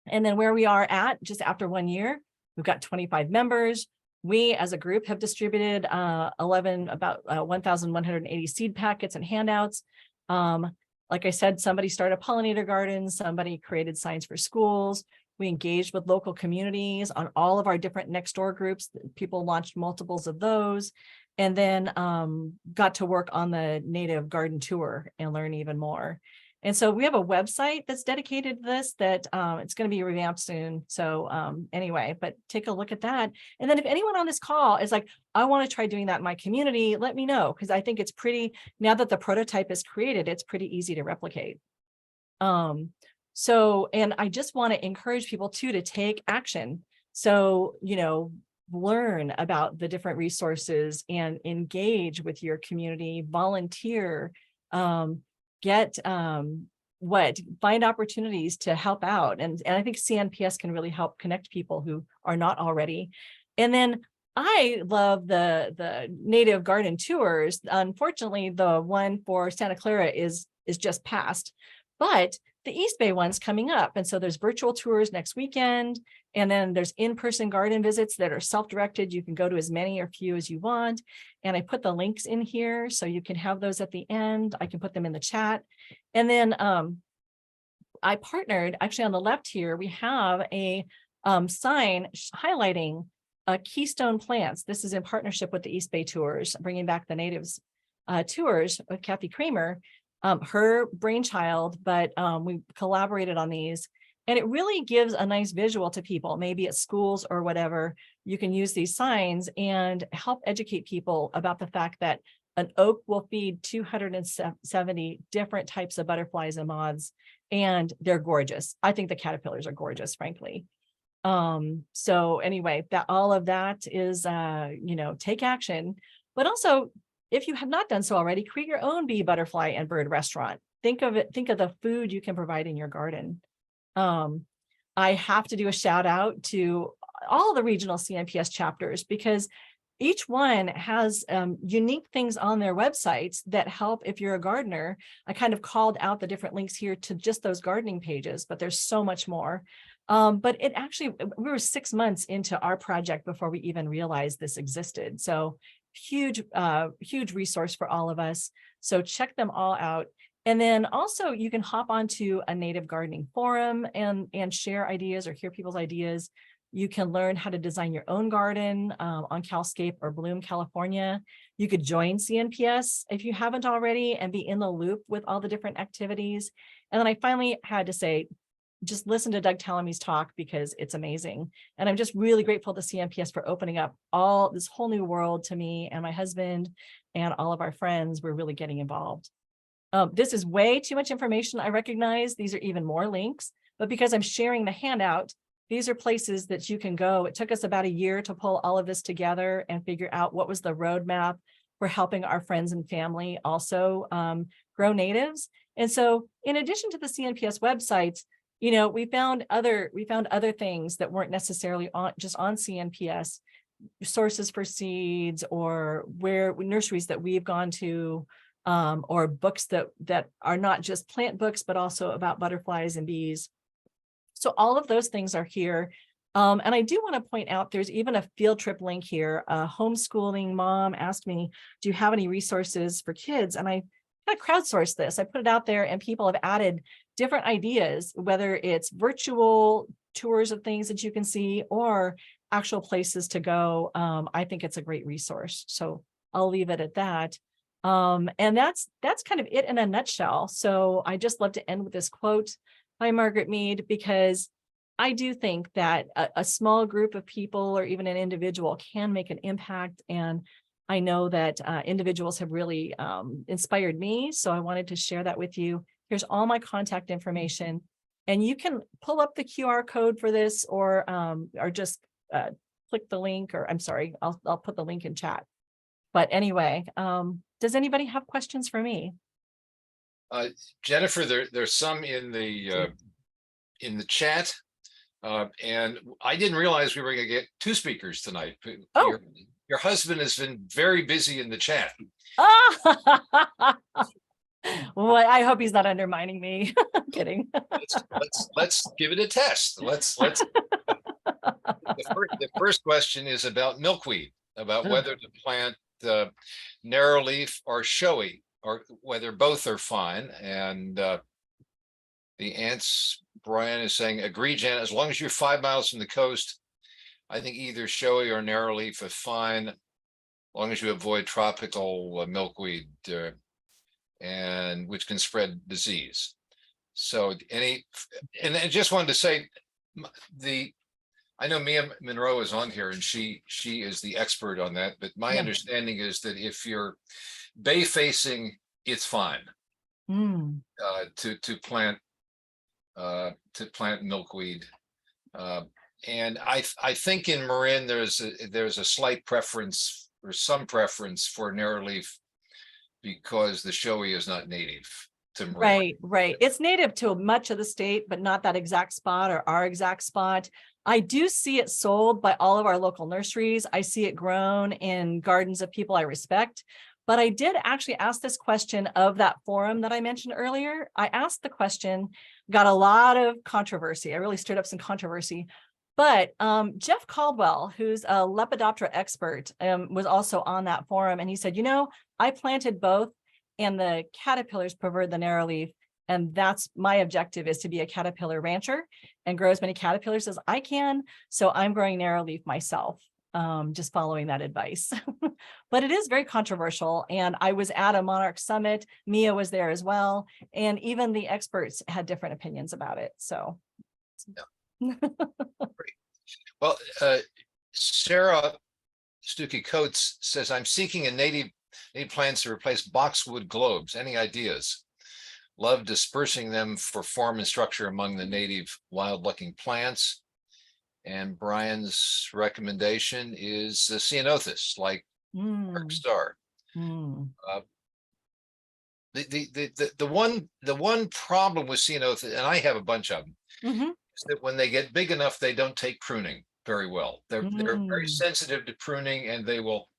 And then where we are at just after 1 year, we've got 25 members. We as a group have distributed about 1,180 seed packets and handouts. Like I said, somebody started a pollinator garden, somebody created signs for schools. We engaged with local communities on all of our different next door groups. People launched multiples of those, and then got to work on the native garden tour and learn even more. And so we have a website that's dedicated to this that it's going to be revamped soon. So anyway, but take a look at that. And then if anyone on this call is like, I want to try doing that in my community, let me know, because I think it's pretty, now that the prototype is created, it's pretty easy to replicate. And I just want to encourage people too to take action. So, learn about the different resources and engage with your community, volunteer, find opportunities to help out. And I think CNPS can really help connect people who are not already. And then I love the native garden tours. Unfortunately, the one for Santa Clara is just passed, but the East Bay one's coming up. And so there's virtual tours next weekend. And then there's in-person garden visits that are self-directed. You can go to as many or few as you want. And I put the links in here so you can have those at the end. I can put them in the chat. And then I partnered, actually on the left here, we have a sign highlighting keystone plants. This is in partnership with the East Bay Tours, bringing back the natives tours with Kathy Kramer, her brainchild, but we collaborated on these. And it really gives a nice visual to people, maybe at schools or whatever. You can use these signs and help educate people about the fact that an oak will feed 270 different types of butterflies and moths, and they're gorgeous. I think the caterpillars are gorgeous, frankly. So anyway, all of that is, take action, but also if you have not done so already, create your own bee, butterfly, and bird restaurant. Think of the food you can provide in your garden. I have to do a shout out to all the regional CNPS chapters, because each one has unique things on their websites that help if you're a gardener. I kind of called out the different links here to just those gardening pages, but there's so much more. But it actually, we were 6 months into our project before we even realized this existed. So huge resource for all of us. So check them all out. And then also you can hop onto a native gardening forum and share ideas or hear people's ideas. You can learn how to design your own garden on Calscape or Bloom, California. You could join CNPS if you haven't already and be in the loop with all the different activities. And then I finally had to say, just listen to Doug Tallamy's talk because it's amazing. And I'm just really grateful to CNPS for opening up all this whole new world to me and my husband and all of our friends. We're really getting involved. This is way too much information. I recognize these are even more links, but because I'm sharing the handout, these are places that you can go. It took us about a year to pull all of this together and figure out what was the roadmap for helping our friends and family also grow natives. And so in addition to the CNPS websites, we found other things that weren't necessarily just on CNPS sources for seeds, or where nurseries that we've gone to, or books that are not just plant books, but also about butterflies and bees. So all of those things are here. And I do want to point out, there's even a field trip link here. A homeschooling mom asked me, do you have any resources for kids? And I kind of crowdsourced this. I put it out there, and people have added different ideas, whether it's virtual tours of things that you can see or actual places to go. I think it's a great resource. So I'll leave it at that. And that's kind of it in a nutshell. So I just love to end with this quote by Margaret Mead, because I do think that a small group of people, or even an individual, can make an impact. And I know that individuals have really inspired me. So I wanted to share that with you. Here's all my contact information, and you can pull up the QR code for this, or just click the link, or I'm sorry, I'll put the link in chat. But anyway, does anybody have questions for me? Jennifer, there's some in the chat. And I didn't realize we were going to get two speakers tonight. Oh. Your husband has been very busy in the chat. Well, I hope he's not undermining me. I'm kidding. Let's give it a test. The first question is about milkweed, about whether to plant narrow leaf or showy, or whether both are fine. And the ants, Brian is saying, agree, Jan, as long as you're 5 miles from the coast, I think either showy or narrow leaf are fine, as long as you avoid tropical milkweed, and which can spread disease. So and I just wanted to say, I know Mia Monroe is on here, and she is the expert on that, but my understanding is that if you're bay facing, it's fine to plant milkweed. And I think in Marin there's a slight preference, or some preference, for narrow leaf, because the showy is not native to Marin. Right. It's native to much of the state, but not that exact spot, or our exact spot. I do see it sold by all of our local nurseries. I see it grown in gardens of people I respect. But I did actually ask this question of that forum that I mentioned earlier. I asked the question, got a lot of controversy. I really stirred up some controversy. But Jeff Caldwell, who's a Lepidoptera expert, was also on that forum. And he said, I planted both, and the caterpillars preferred the narrow leaf. And that's my objective, is to be a caterpillar rancher and grow as many caterpillars as I can. So I'm growing narrow leaf myself, just following that advice. But it is very controversial. And I was at a Monarch Summit. Mia was there as well. And even the experts had different opinions about it. So. Yeah. Well, Sarah Stuckey Coates says, I'm seeking a native plants to replace boxwood globes. Any ideas? Love dispersing them for form and structure among the native wild-looking plants. And Brian's recommendation is the ceanothus, like Dark Star. The one problem with ceanothus, and I have a bunch of them, is that when they get big enough, they don't take pruning very well. They're very sensitive to pruning, and they will.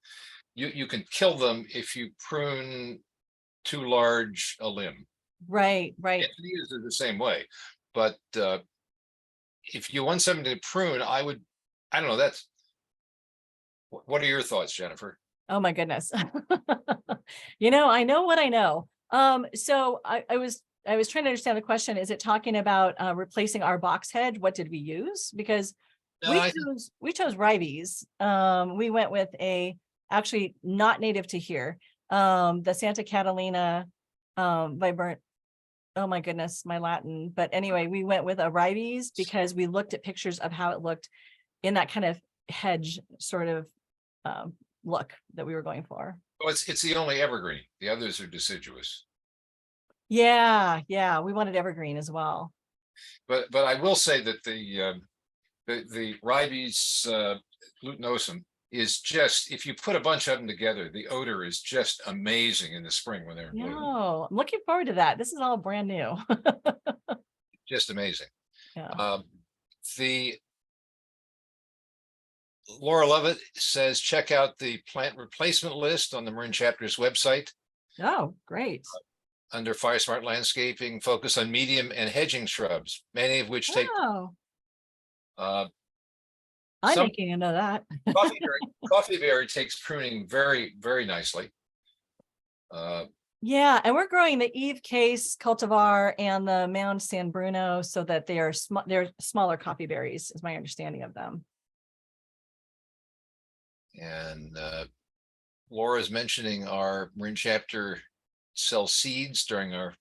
You can kill them if you prune too large a limb. Right. These are the same way, but if you want something to prune, I don't know. What are your thoughts, Jennifer? Oh my goodness. I know what I know. So I was trying to understand the question. Is it talking about replacing our box hedge? What did we use? Because we chose ribes. We went with actually not native to here, the Santa Catalina vibrant. Oh my goodness, my Latin. But anyway, we went with a ribes because we looked at pictures of how it looked in that kind of hedge sort of look that we were going for. Well, it's the only evergreen. The others are deciduous. Yeah, we wanted evergreen as well. But I will say that the ribes glutinosum is just, if you put a bunch of them together, the odor is just amazing in the spring when they're in bloom. I'm looking forward to that. This is all brand new. Just amazing. The Laura Lovett says, check out the plant replacement list on the Marin Chapter's website. Oh, great. Under Fire Smart Landscaping, focus on medium and hedging shrubs, many of which take Oh, uh, I'm some making a note of that. coffee berry takes pruning very, very nicely. Yeah, and we're growing the Eve Case cultivar and the Mound San Bruno so that they're smaller coffee berries, is my understanding of them. And Laura's mentioning our Marin Chapter sells seeds during our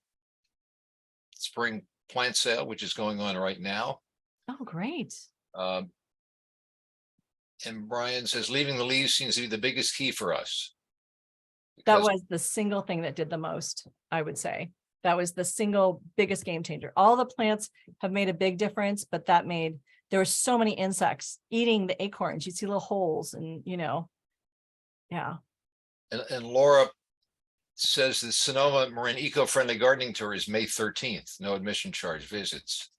spring plant sale, which is going on right now. Oh, great. And Brian says, leaving the leaves seems to be the biggest key for us. That Because- was the single thing that did the most, I would say. That was the single biggest game changer. All the plants have made a big difference, but there were so many insects eating the acorns. You see little holes and, yeah. And Laura says the Sonoma Marin Eco-Friendly Gardening Tour is May 13th, no admission charge visits.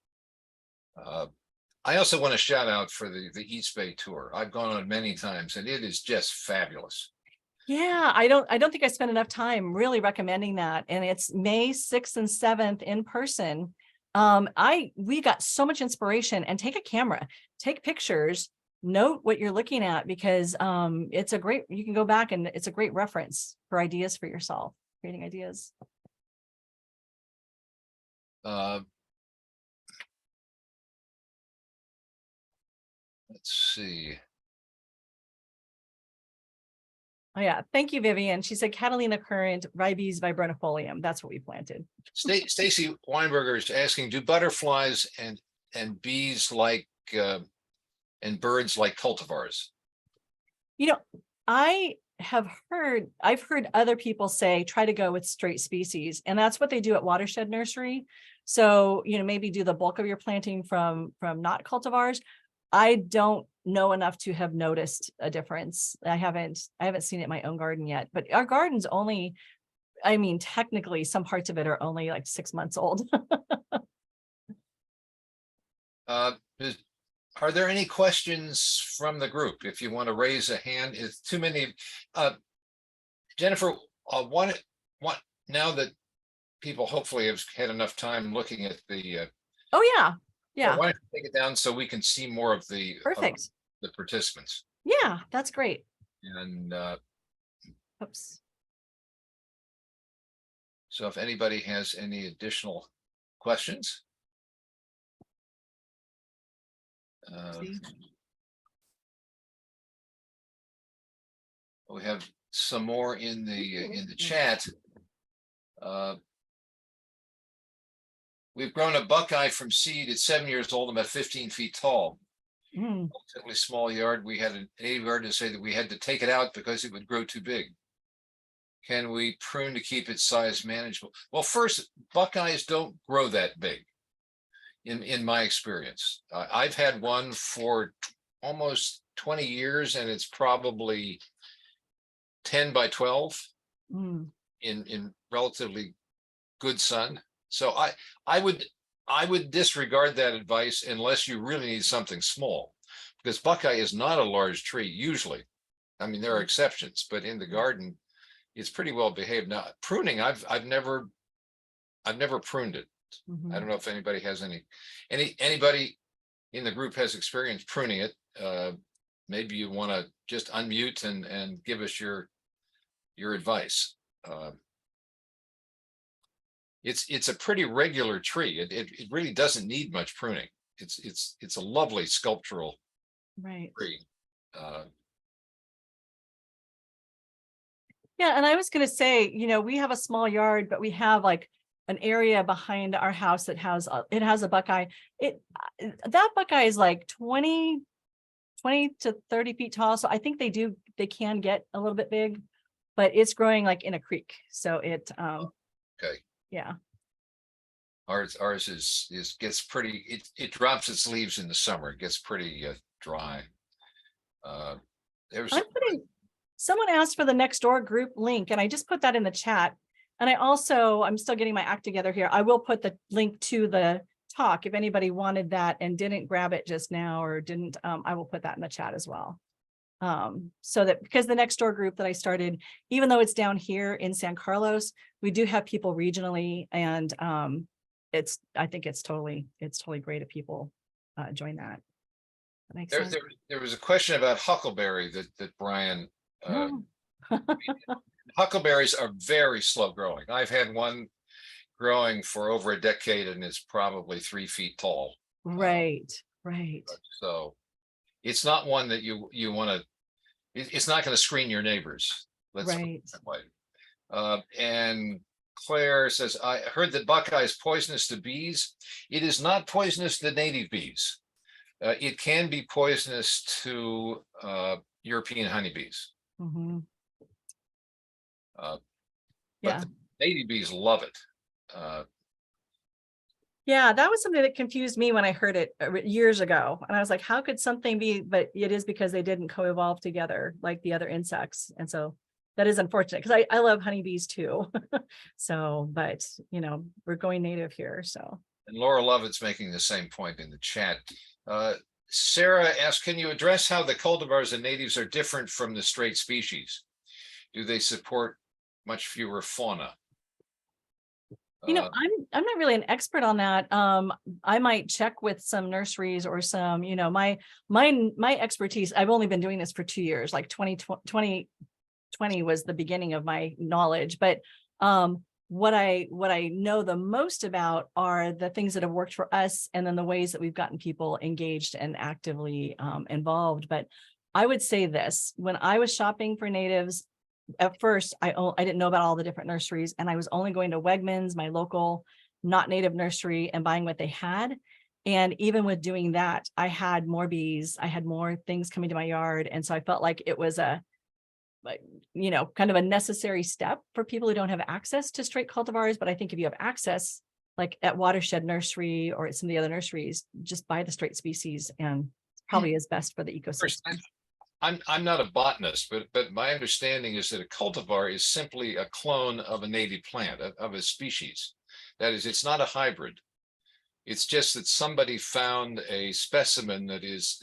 I also want to shout out for the East Bay tour. I've gone on many times and it is just fabulous. Yeah, I don't think I spent enough time really recommending that. And it's May 6th and 7th in person. We got so much inspiration. And take a camera, take pictures, note what you're looking at, because you can go back and it's a great reference for ideas for yourself, creating ideas. Let's see. Oh yeah, thank you, Vivian. She said Catalina currant, Ribes viburnifolium. That's what we planted. Stacy Weinberger is asking, do butterflies and bees like and birds like cultivars? I've heard other people say, try to go with straight species, and that's what they do at Watershed Nursery. So, maybe do the bulk of your planting from not cultivars. I don't know enough to have noticed a difference. I haven't seen it in my own garden yet, but our garden's only, technically some parts of it are only like 6 months old. Are there any questions from the group? If you want to raise a hand, it's too many. Jennifer, what now that people hopefully have had enough time looking at the Oh yeah. Yeah. why don't you take it down so we can see more of the Perfect. the participants? Yeah, that's great. And Oops. so if anybody has any additional questions. See? We have some more in the chat. We've grown a buckeye from seed. It's 7 years old, about 15 feet tall. Mm. Relatively small yard. We had an native gardener say that we had to take it out because it would grow too big. Can we prune to keep its size manageable? Well, first, buckeyes don't grow that big. In my experience, I've had one for almost 20 years, and it's probably 10 by 12 in relatively good sun. So I would disregard that advice unless you really need something small, because buckeye is not a large tree usually. There are exceptions, but in the garden, it's pretty well behaved. Now, pruning, I've never pruned it. I don't know if anybody has anybody in the group has experience pruning it. Maybe you want to just unmute and give us your advice. It's a pretty regular tree. It really doesn't need much pruning. It's a lovely sculptural tree. Yeah, and I was going to say, we have a small yard, but we have like an area behind our house that has a buckeye. That buckeye is like 20 to 30 feet tall. So I think they can get a little bit big, but it's growing like in a creek. So Okay. Yeah. Ours gets pretty, it drops its leaves in the summer. It gets pretty dry. Someone asked for the Nextdoor group link, and I just put that in the chat. And I'm still getting my act together here. I will put the link to the talk, if anybody wanted that and didn't grab it just now or didn't, I will put that in the chat as well. So that, because the next door group that I started, even though it's down here in San Carlos, we do have people regionally, and I think it's totally great if people join that. That makes sense. There was a question about huckleberry that Brian, Oh. huckleberries are very slow growing. I've had one growing for over a decade and is probably 3 feet tall. Right. So it's not one that you want to, it's not going to screen your neighbors. Let's put it that way. And Claire says, I heard that buckeye is poisonous to bees. It is not poisonous to native bees. It can be poisonous to European honeybees. Mm-hmm. But Yeah. the native bees love it. Yeah, that was something that confused me when I heard it years ago. And I was like, how could something be, but it is because they didn't co-evolve together like the other insects. And so that is unfortunate, because I love honeybees too. So, but you know, we're going native here. So. And Laura Lovett's making the same point in the chat. Sarah asked, can you address how the cultivars and natives are different from the straight species? Do they support much fewer fauna? You know, I'm not really an expert on that. I might check with some nurseries or some, you know, my expertise. I've only been doing this for 2 years, like 2020 was the beginning of my knowledge. But what I know the most about are the things that have worked for us, and then the ways that we've gotten people engaged and actively involved. But I would say this: when I was shopping for natives, at first, I didn't know about all the different nurseries, and I was only going to Wegmans, my local not native nursery, and buying what they had. And even with doing that, I had more bees, I had more things coming to my yard. And so I felt like it was you know, kind of a necessary step for people who don't have access to straight cultivars. But I think if you have access, like at Watershed Nursery or at some of the other nurseries, just buy the straight species, and probably is best for the ecosystem. I'm not a botanist, but my understanding is that a cultivar is simply a clone of a native plant, of a species. That is, it's not a hybrid. It's just that somebody found a specimen that is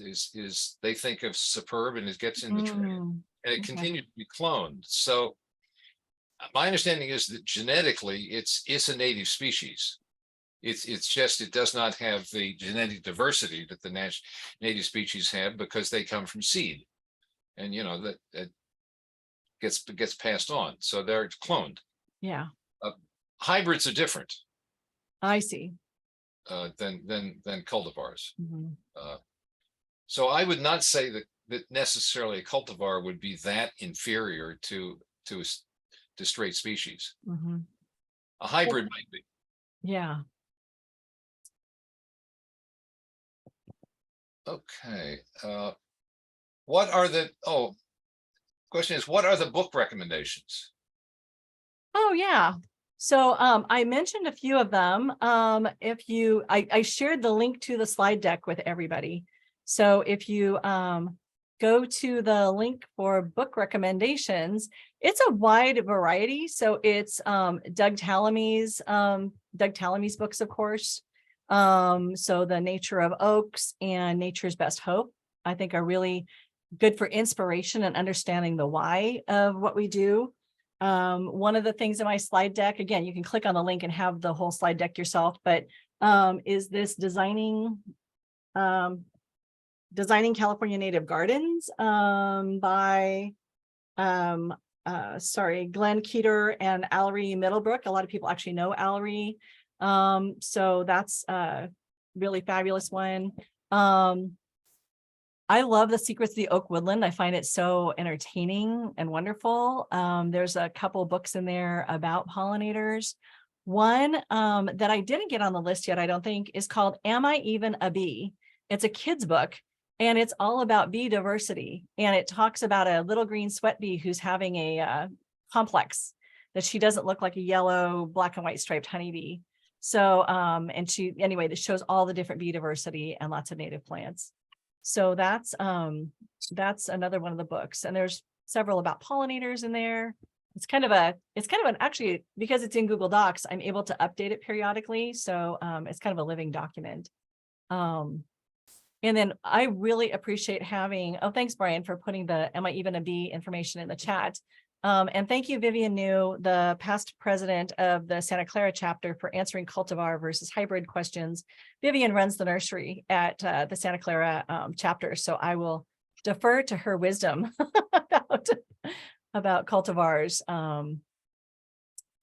they think of superb, and it gets in the train, and it continues to be cloned. So my understanding is that genetically it's a native species. It's just, it does not have the genetic diversity that the native species have, because they come from seed. And you know that gets passed on, so they're cloned. Yeah, hybrids are different. I see. Than cultivars. Mm-hmm. So I would not say that necessarily a cultivar would be that inferior to straight species. Mm-hmm. A hybrid might be. Yeah. Okay. What are the question is, what are the book recommendations? Oh yeah. So I mentioned a few of them. If you, I shared the link to the slide deck with everybody. So if you go to the link for book recommendations, it's a wide variety. So it's Doug Tallamy's books, of course. So The Nature of Oaks and Nature's Best Hope, I think, are really good for inspiration and understanding the why of what we do. One of the things in my slide deck, again, you can click on the link and have the whole slide deck yourself, but is this Designing California Native Gardens by Glenn Keeter and Allery Middlebrook. A lot of people actually know Allery. So that's a really fabulous one. I love The Secrets of the Oak Woodland. I find it so entertaining and wonderful. There's a couple books in there about pollinators. One that I didn't get on the list yet, I don't think, is called Am I Even a Bee? It's a kid's book, and it's all about bee diversity. And it talks about a little green sweat bee who's having a complex that she doesn't look like a yellow, black and white striped honeybee. So, and this shows all the different bee diversity and lots of native plants. So that's another one of the books, and there's several about pollinators in there. actually, because it's in Google Docs, I'm able to update it periodically. So it's kind of a living document. And then I really appreciate having, oh, thanks, Brian, for putting the Am I Even a Bee information in the chat. And thank you, Vivian New, the past president of the Santa Clara chapter, for answering cultivar versus hybrid questions. Vivian runs the nursery at the Santa Clara chapter, so I will defer to her wisdom about cultivars.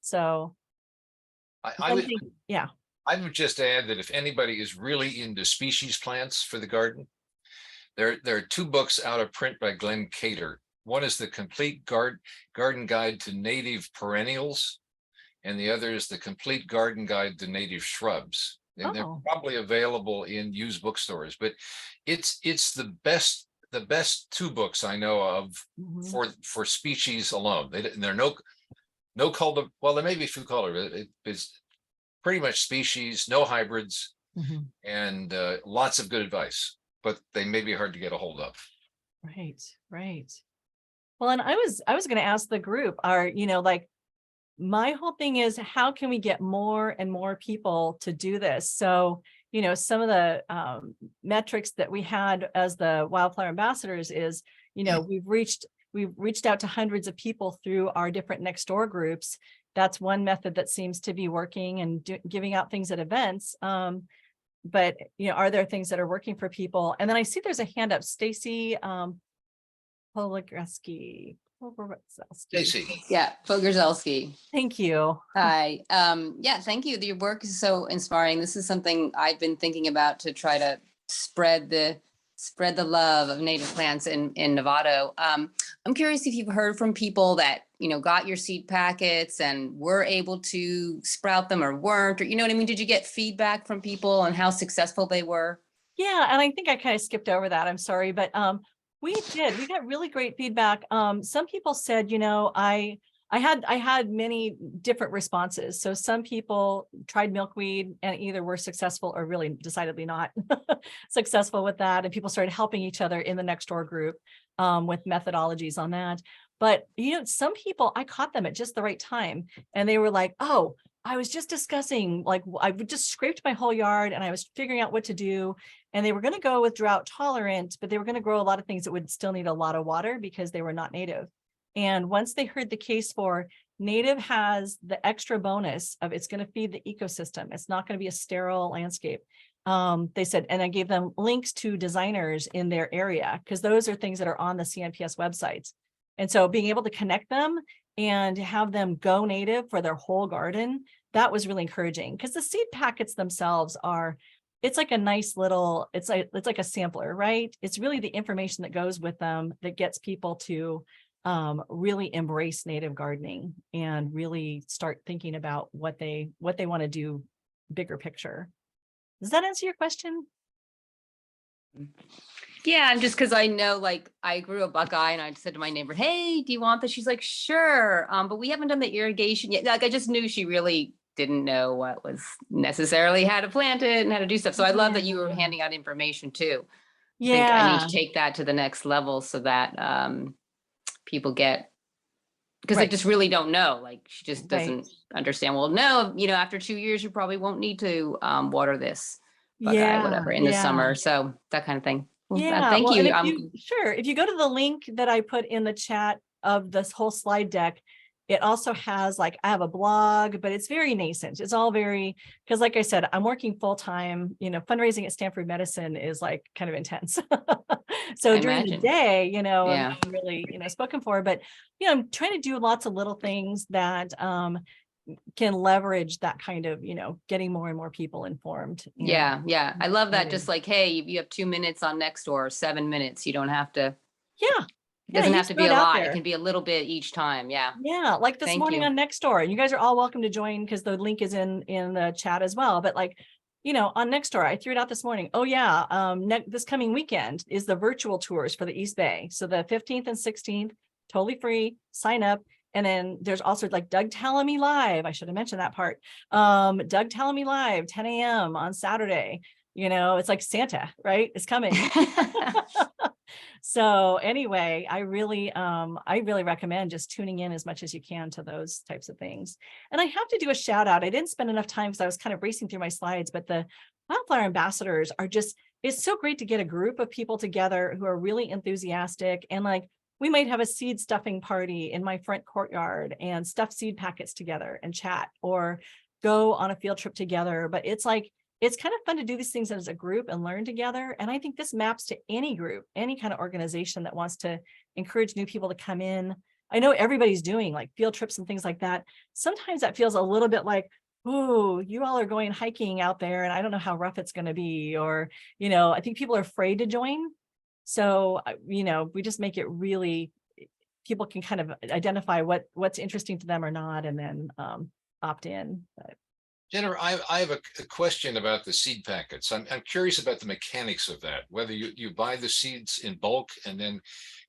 So I would, yeah. I would just add that if anybody is really into species plants for the garden, there are 2 books out of print by Glenn Cater. One is the Complete Garden Guide to Native Perennials, and the other is the Complete Garden Guide to Native Shrubs. And they're probably available in used bookstores, but it's the best 2 books I know of for species alone. They're no cultivar. Well, there may be a few cultivars. It's pretty much species, no hybrids, and lots of good advice, but they may be hard to get a hold of. Right. Well, and I was going to ask the group, like, my whole thing is, how can we get more and more people to do this? So, some of the metrics that we had as the Wildflower ambassadors is, we've reached out to hundreds of people through our different next door groups. That's one method that seems to be working, and giving out things at events. But, are there things that are working for people? And then I see there's a hand up, Stacy Polagreski. Stacy. Yeah, Pogorzelski. Thank you. Hi. Yeah, thank you. Your work is so inspiring. This is something I've been thinking about to try to spread the love of native plants in Novato. I'm curious if you've heard from people that, got your seed packets and were able to sprout them or weren't, or, you know what I mean? Did you get feedback from people on how successful they were? Yeah, and I think I kind of skipped over that. I'm sorry, but we got really great feedback. Some people said, I had many different responses. So some people tried milkweed and either were successful or really decidedly not successful with that. And people started helping each other in the next door group with methodologies on that. But, some people, I caught them at just the right time. And they were like, oh, I was just discussing, like, I just scraped my whole yard and I was figuring out what to do. And they were going to go with drought tolerant, but they were going to grow a lot of things that would still need a lot of water because they were not native. And once they heard the case for native has the extra bonus of it's going to feed the ecosystem. It's not going to be a sterile landscape. They said, and I gave them links to designers in their area, because those are things that are on the CNPS websites. And so being able to connect them and have them go native for their whole garden, that was really encouraging, because the seed packets themselves it's like a nice little, it's like a sampler, right? It's really the information that goes with them that gets people to really embrace native gardening and really start thinking about what they want to do bigger picture. Does that answer your question? Yeah, I'm just, because I know, like, I grew a buckeye and I said to my neighbor, hey, do you want this? She's like, sure. But we haven't done the irrigation yet. Like, I just knew she really didn't know what was necessarily how to plant it and how to do stuff. So I love that you were handing out information too. I think I need to take that to the next level so that people get, because they just really don't know. Like, she just doesn't understand. Well, no, after 2 years, you probably won't need to water this buckeye, whatever, in the summer. So that kind of thing. Well, thank you. Sure. If you go to the link that I put in the chat of this whole slide deck, it also has, like, I have a blog, but it's very nascent. It's all very, because like I said, I'm working full time, fundraising at Stanford Medicine is like kind of intense. So during the day, I'm really, spoken for, but, I'm trying to do lots of little things that can leverage that kind of, getting more and more people informed. Yeah. I love that. Just like, hey, you have 2 minutes on Nextdoor, 7 minutes. You don't have to. Yeah. It doesn't have to be a lot. It can be a little bit each time. Yeah. Yeah. Like this morning on Nextdoor, and you guys are all welcome to join because the link is in the chat as well. But like, on Nextdoor, I threw it out this morning. Oh yeah. This coming weekend is the virtual tours for the East Bay. So the 15th and 16th, totally free, sign up. And then there's also like Doug Telling Me Live. I should have mentioned that part. Doug Telling Me Live, 10 a.m. on Saturday. It's like Santa, right? It's coming. So anyway, I really recommend just tuning in as much as you can to those types of things. And I have to do a shout out. I didn't spend enough time because I was kind of racing through my slides, but the Wildflower ambassadors are just, it's so great to get a group of people together who are really enthusiastic. And like, we might have a seed stuffing party in my front courtyard and stuff seed packets together and chat, or go on a field trip together. But it's like, it's kind of fun to do these things as a group and learn together. And I think this maps to any group, any kind of organization that wants to encourage new people to come in. I know everybody's doing like field trips and things like that. Sometimes that feels a little bit like, oh, you all are going hiking out there and I don't know how rough it's going to be. Or, I think people are afraid to join. So, we just make it really, people can kind of identify what's interesting to them or not, and then opt in. But Jennifer, I have a question about the seed packets. I'm curious about the mechanics of that, whether you buy the seeds in bulk and then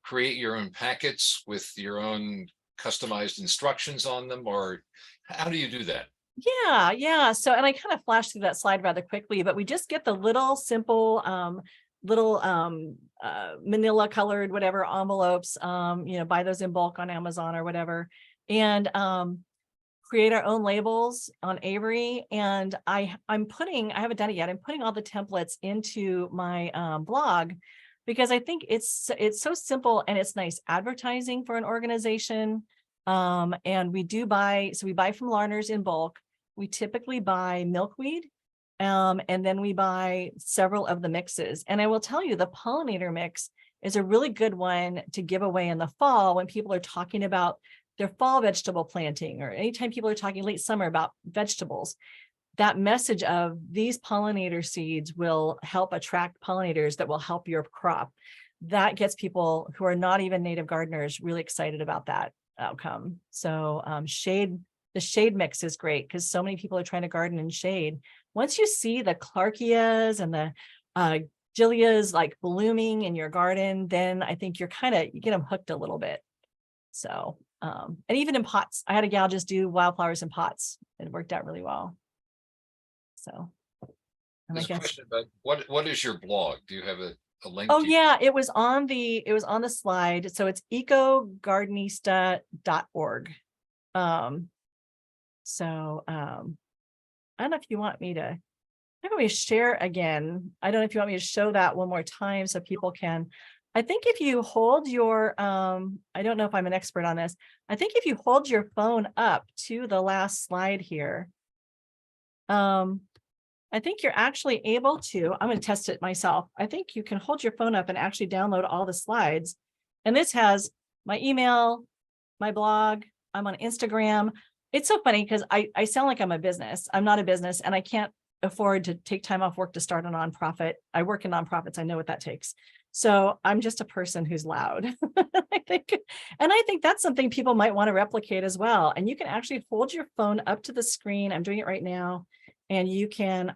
create your own packets with your own customized instructions on them, or how do you do that? Yeah. So, and I kind of flashed through that slide rather quickly, but we just get the little simple, manila colored, whatever envelopes, buy those in bulk on Amazon or whatever. And, create our own labels on Avery. And I haven't done it yet. I'm putting all the templates into my blog because I think it's so simple and it's nice advertising for an organization. And we buy from Larner's in bulk. We typically buy milkweed, and then we buy several of the mixes. And I will tell you, the pollinator mix is a really good one to give away in the fall when people are talking about their fall vegetable planting, or anytime people are talking late summer about vegetables. That message of these pollinator seeds will help attract pollinators that will help your crop. That gets people who are not even native gardeners really excited about that outcome. So the shade mix is great because so many people are trying to garden in shade. Once you see the Clarkias and the Gilias like blooming in your garden, then I think you get them hooked a little bit. So, and even in pots, I had a gal just do wildflowers in pots. It worked out really well. So, and I There's a guess, question about what is your blog? Do you have a link? oh yeah, it was on the slide. So it's ecogardenista.org. I don't know if you want me to, share again. I don't know if you want me to show that one more time so people can. I think if you hold your, I don't know if I'm an expert on this. I think if you hold your phone up to the last slide here, I think you're actually able to, I'm going to test it myself. I think you can hold your phone up and actually download all the slides. And this has my email, my blog, I'm on Instagram. It's so funny because I sound like I'm a business. I'm not a business and I can't afford to take time off work to start a nonprofit. I work in nonprofits. I know what that takes. So I'm just a person who's loud, I think. And I think that's something people might want to replicate as well. And you can actually hold your phone up to the screen. I'm doing it right now. And you can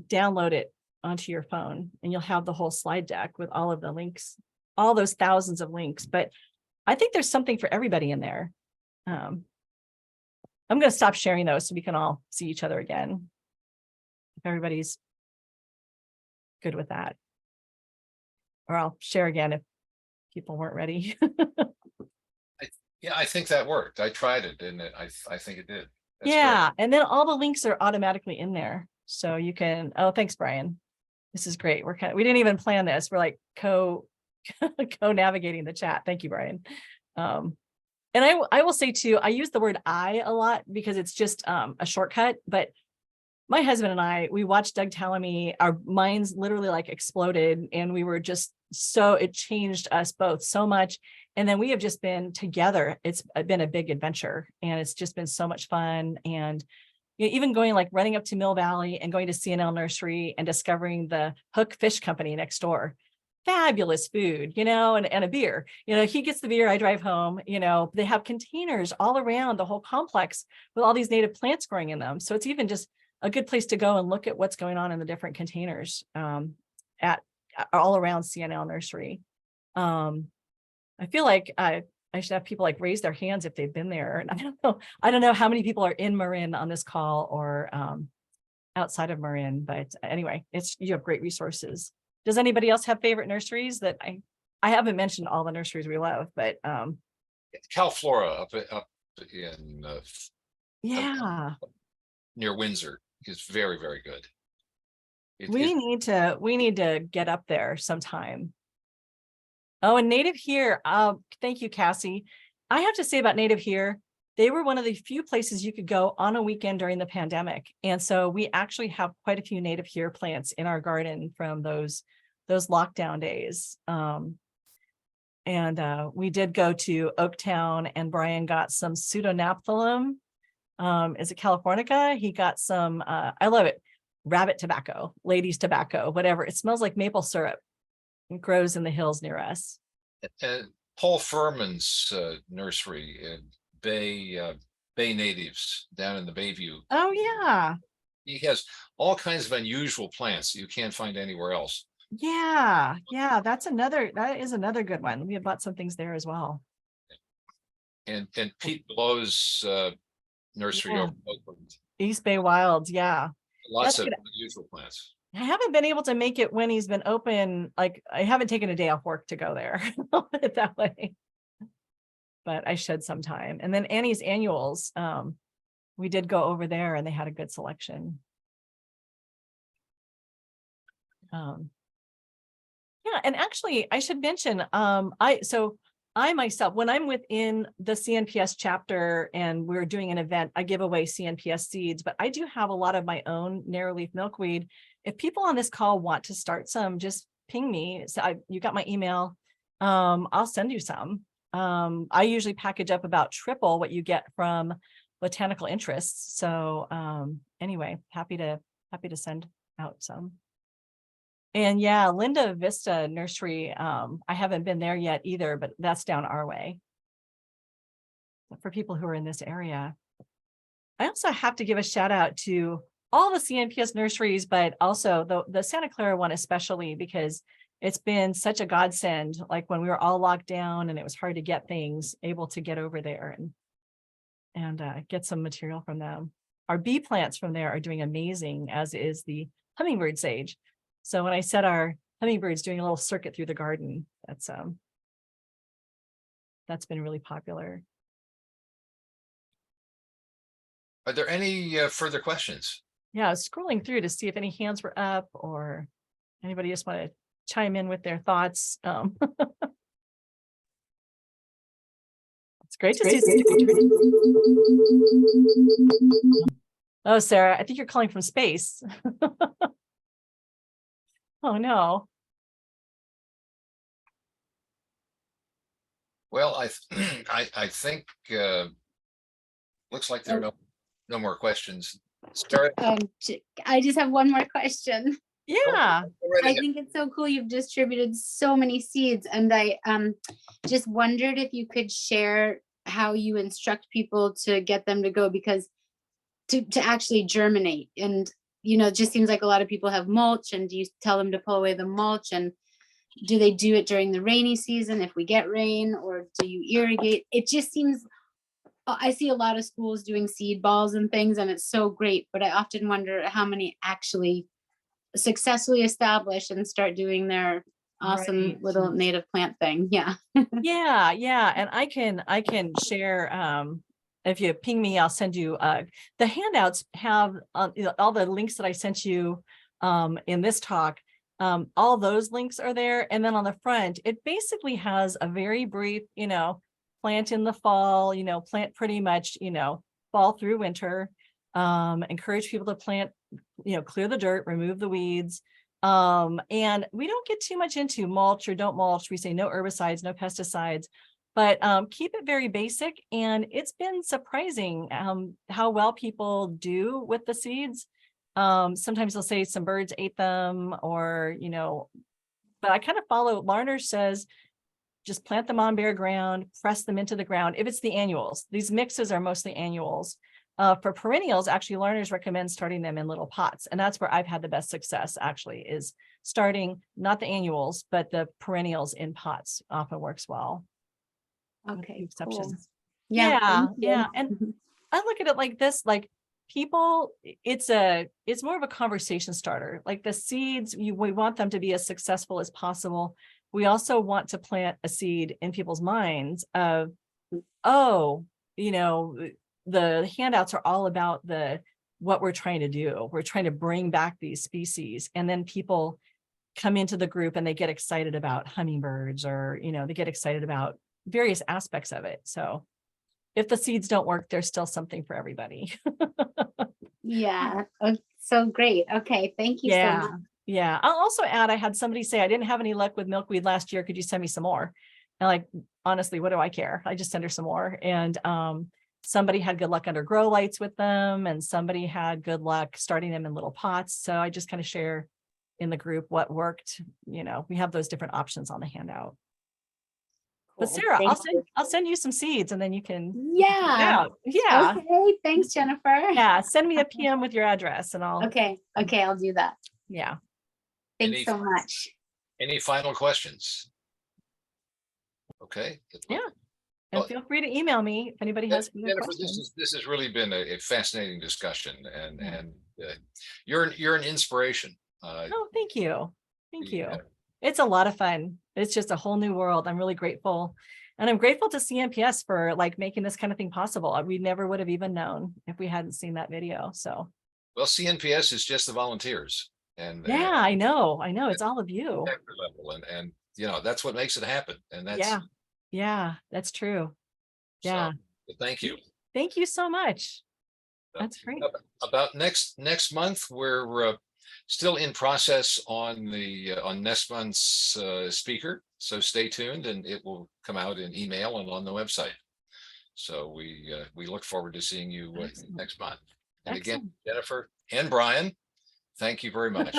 download it onto your phone and you'll have the whole slide deck with all of the links, all those thousands of links. But I think there's something for everybody in there. I'm going to stop sharing those so we can all see each other again. If everybody's good with that. Or I'll share again if people weren't ready. Yeah, I think that worked. I tried it and I think it did. That's yeah. great. And then all the links are automatically in there. So you can, oh, thanks, Brian. This is great. We didn't even plan this. We're like co-navigating the chat. Thank you, Brian. And I will say too, I use the word I a lot because it's just a shortcut, but my husband and I, we watched Doug Tallamy, our minds literally like exploded and we were just it changed us both so much. And then we have just been together. It's been a big adventure and it's just been so much fun. And even going like running up to Mill Valley and going to CNL Nursery and discovering the Hook Fish Company next door. Fabulous food, and a beer. He gets the beer, I drive home. They have containers all around the whole complex with all these native plants growing in them. So it's even just a good place to go and look at what's going on in the different containers at all around CNL Nursery. I feel like I should have people like raise their hands if they've been there. And I don't know how many people are in Marin on this call or outside of Marin, but anyway, you have great resources. does anybody else have favorite nurseries that I haven't mentioned all the nurseries we love, but Calflora up in yeah, near Windsor is very, very good. we need to get up there sometime. Oh, and Native Here. Thank you, Cassie. I have to say about Native Here, they were one of the few places you could go on a weekend during the pandemic. And so we actually have quite a few Native Here plants in our garden from those lockdown days. We did go to Oaktown, and Brian got some pseudonaphthalum. Is it Californica? He got some, I love it, rabbit tobacco, ladies tobacco, whatever. It smells like maple syrup. It grows in the hills near us. Paul Furman's nursery in Bay Natives down in the Bayview. Oh yeah. He has all kinds of unusual plants you can't find anywhere else. Yeah. That is another good one. We have bought some things there as well. And Pete Blow's nursery Yeah. over in Oakland. East Bay Wilds. Yeah. Lots That's of good. unusual plants. I haven't been able to make it when he's been open. Like I haven't taken a day off work to go there. I'll put it that way. But I should sometime. And then Annie's Annuals. We did go over there and they had a good selection. Yeah, and actually I should mention, I myself, when I'm within the CNPS chapter and we're doing an event, I give away CNPS seeds, but I do have a lot of my own narrow leaf milkweed. If people on this call want to start some, just ping me. So you got my email. I'll send you some. I usually package up about triple what you get from botanical interests. So anyway, happy to send out some. And yeah, Linda Vista Nursery, I haven't been there yet either, but that's down our way for people who are in this area. I also have to give a shout out to all the CNPS nurseries, but also the Santa Clara one especially, because it's been such a godsend. Like when we were all locked down and it was hard to get things, able to get over there and get some material from them. Our bee plants from there are doing amazing, as is the hummingbird sage. So when I said our hummingbirds doing a little circuit through the garden, that's been really popular. Are there any further questions? Yeah, I was scrolling through to see if any hands were up or anybody just want to chime in with their thoughts. It's great to see. Oh, Sarah, I think you're calling from space. Oh no. Well, I think looks like there are no more questions. Sarah, I just have one more question. Yeah. I think it's so cool you've distributed so many seeds, and I just wondered if you could share how you instruct people to get them to go, because to actually germinate. And it just seems like a lot of people have mulch, and do you tell them to pull away the mulch, and do they do it during the rainy season if we get rain, or do you irrigate? It just seems, I see a lot of schools doing seed balls and things, and it's so great, but I often wonder how many actually successfully establish and start doing their awesome Right. little native plant thing. Yeah. Yeah. And I can share, if you ping me, I'll send you, the handouts have all the links that I sent you in this talk. All those links are there. And then on the front, it basically has a very brief, plant in the fall, plant pretty much, fall through winter, encourage people to plant, clear the dirt, remove the weeds. And we don't get too much into mulch or don't mulch. We say no herbicides, no pesticides, but keep it very basic. And it's been surprising how well people do with the seeds. Sometimes they'll say some birds ate them, or, but I kind of follow Larner says, just plant them on bare ground, press them into the ground. If it's the annuals, these mixes are mostly annuals. For perennials, actually, Larners recommend starting them in little pots. And that's where I've had the best success, actually, is starting not the annuals, but the perennials in pots often works well. Okay. Exceptions. Cool. Yeah. Yeah. And I look at it like this, like people, it's more of a conversation starter. Like the seeds, we want them to be as successful as possible. We also want to plant a seed in people's minds of, oh, the handouts are all about what we're trying to do. We're trying to bring back these species, and then people come into the group and they get excited about hummingbirds, or they get excited about various aspects of it. So if the seeds don't work, there's still something for everybody. Yeah. Oh, so great. Okay. Thank you so Yeah. much. Yeah. I'll also add, I had somebody say, I didn't have any luck with milkweed last year. Could you send me some more? And like, honestly, what do I care? I just send her some more. And somebody had good luck under grow lights with them, and somebody had good luck starting them in little pots. So I just kind of share in the group what worked. We have those different options on the handout. But Cool. Sarah, Thank you. I'll send you some seeds, and then you can Yeah. yeah. Okay. Thanks, Jennifer. Yeah, send me a PM with your address and I'll, Okay. Okay. I'll do that. yeah. Thanks Any- so much. Any final questions? Okay. Yeah. And Well, feel free to email me if anybody has further Jennifer, questions. this has really been a fascinating discussion, and Yeah. you're an inspiration. Oh, thank you. Thank you. Yeah. It's a lot of fun. It's just a whole new world. I'm really grateful. And I'm grateful to CNPS for like making this kind of thing possible. We never would have even known if we hadn't seen that video. So Well, CNPS is just the volunteers, and yeah, I know. It's all of you. level, and that's what makes it happen, and that's Yeah. Yeah, that's true. Yeah. so, thank you. Thank you so much. That's great. About next month, we're still in process on next month's speaker, so stay tuned, and it will come out in email and on the website. So we look forward to seeing you Excellent. next month. And again, Excellent. Jennifer and Brian, thank you very much.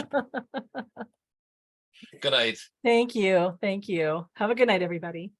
Good night. Thank you. Thank you. Have a good night, everybody.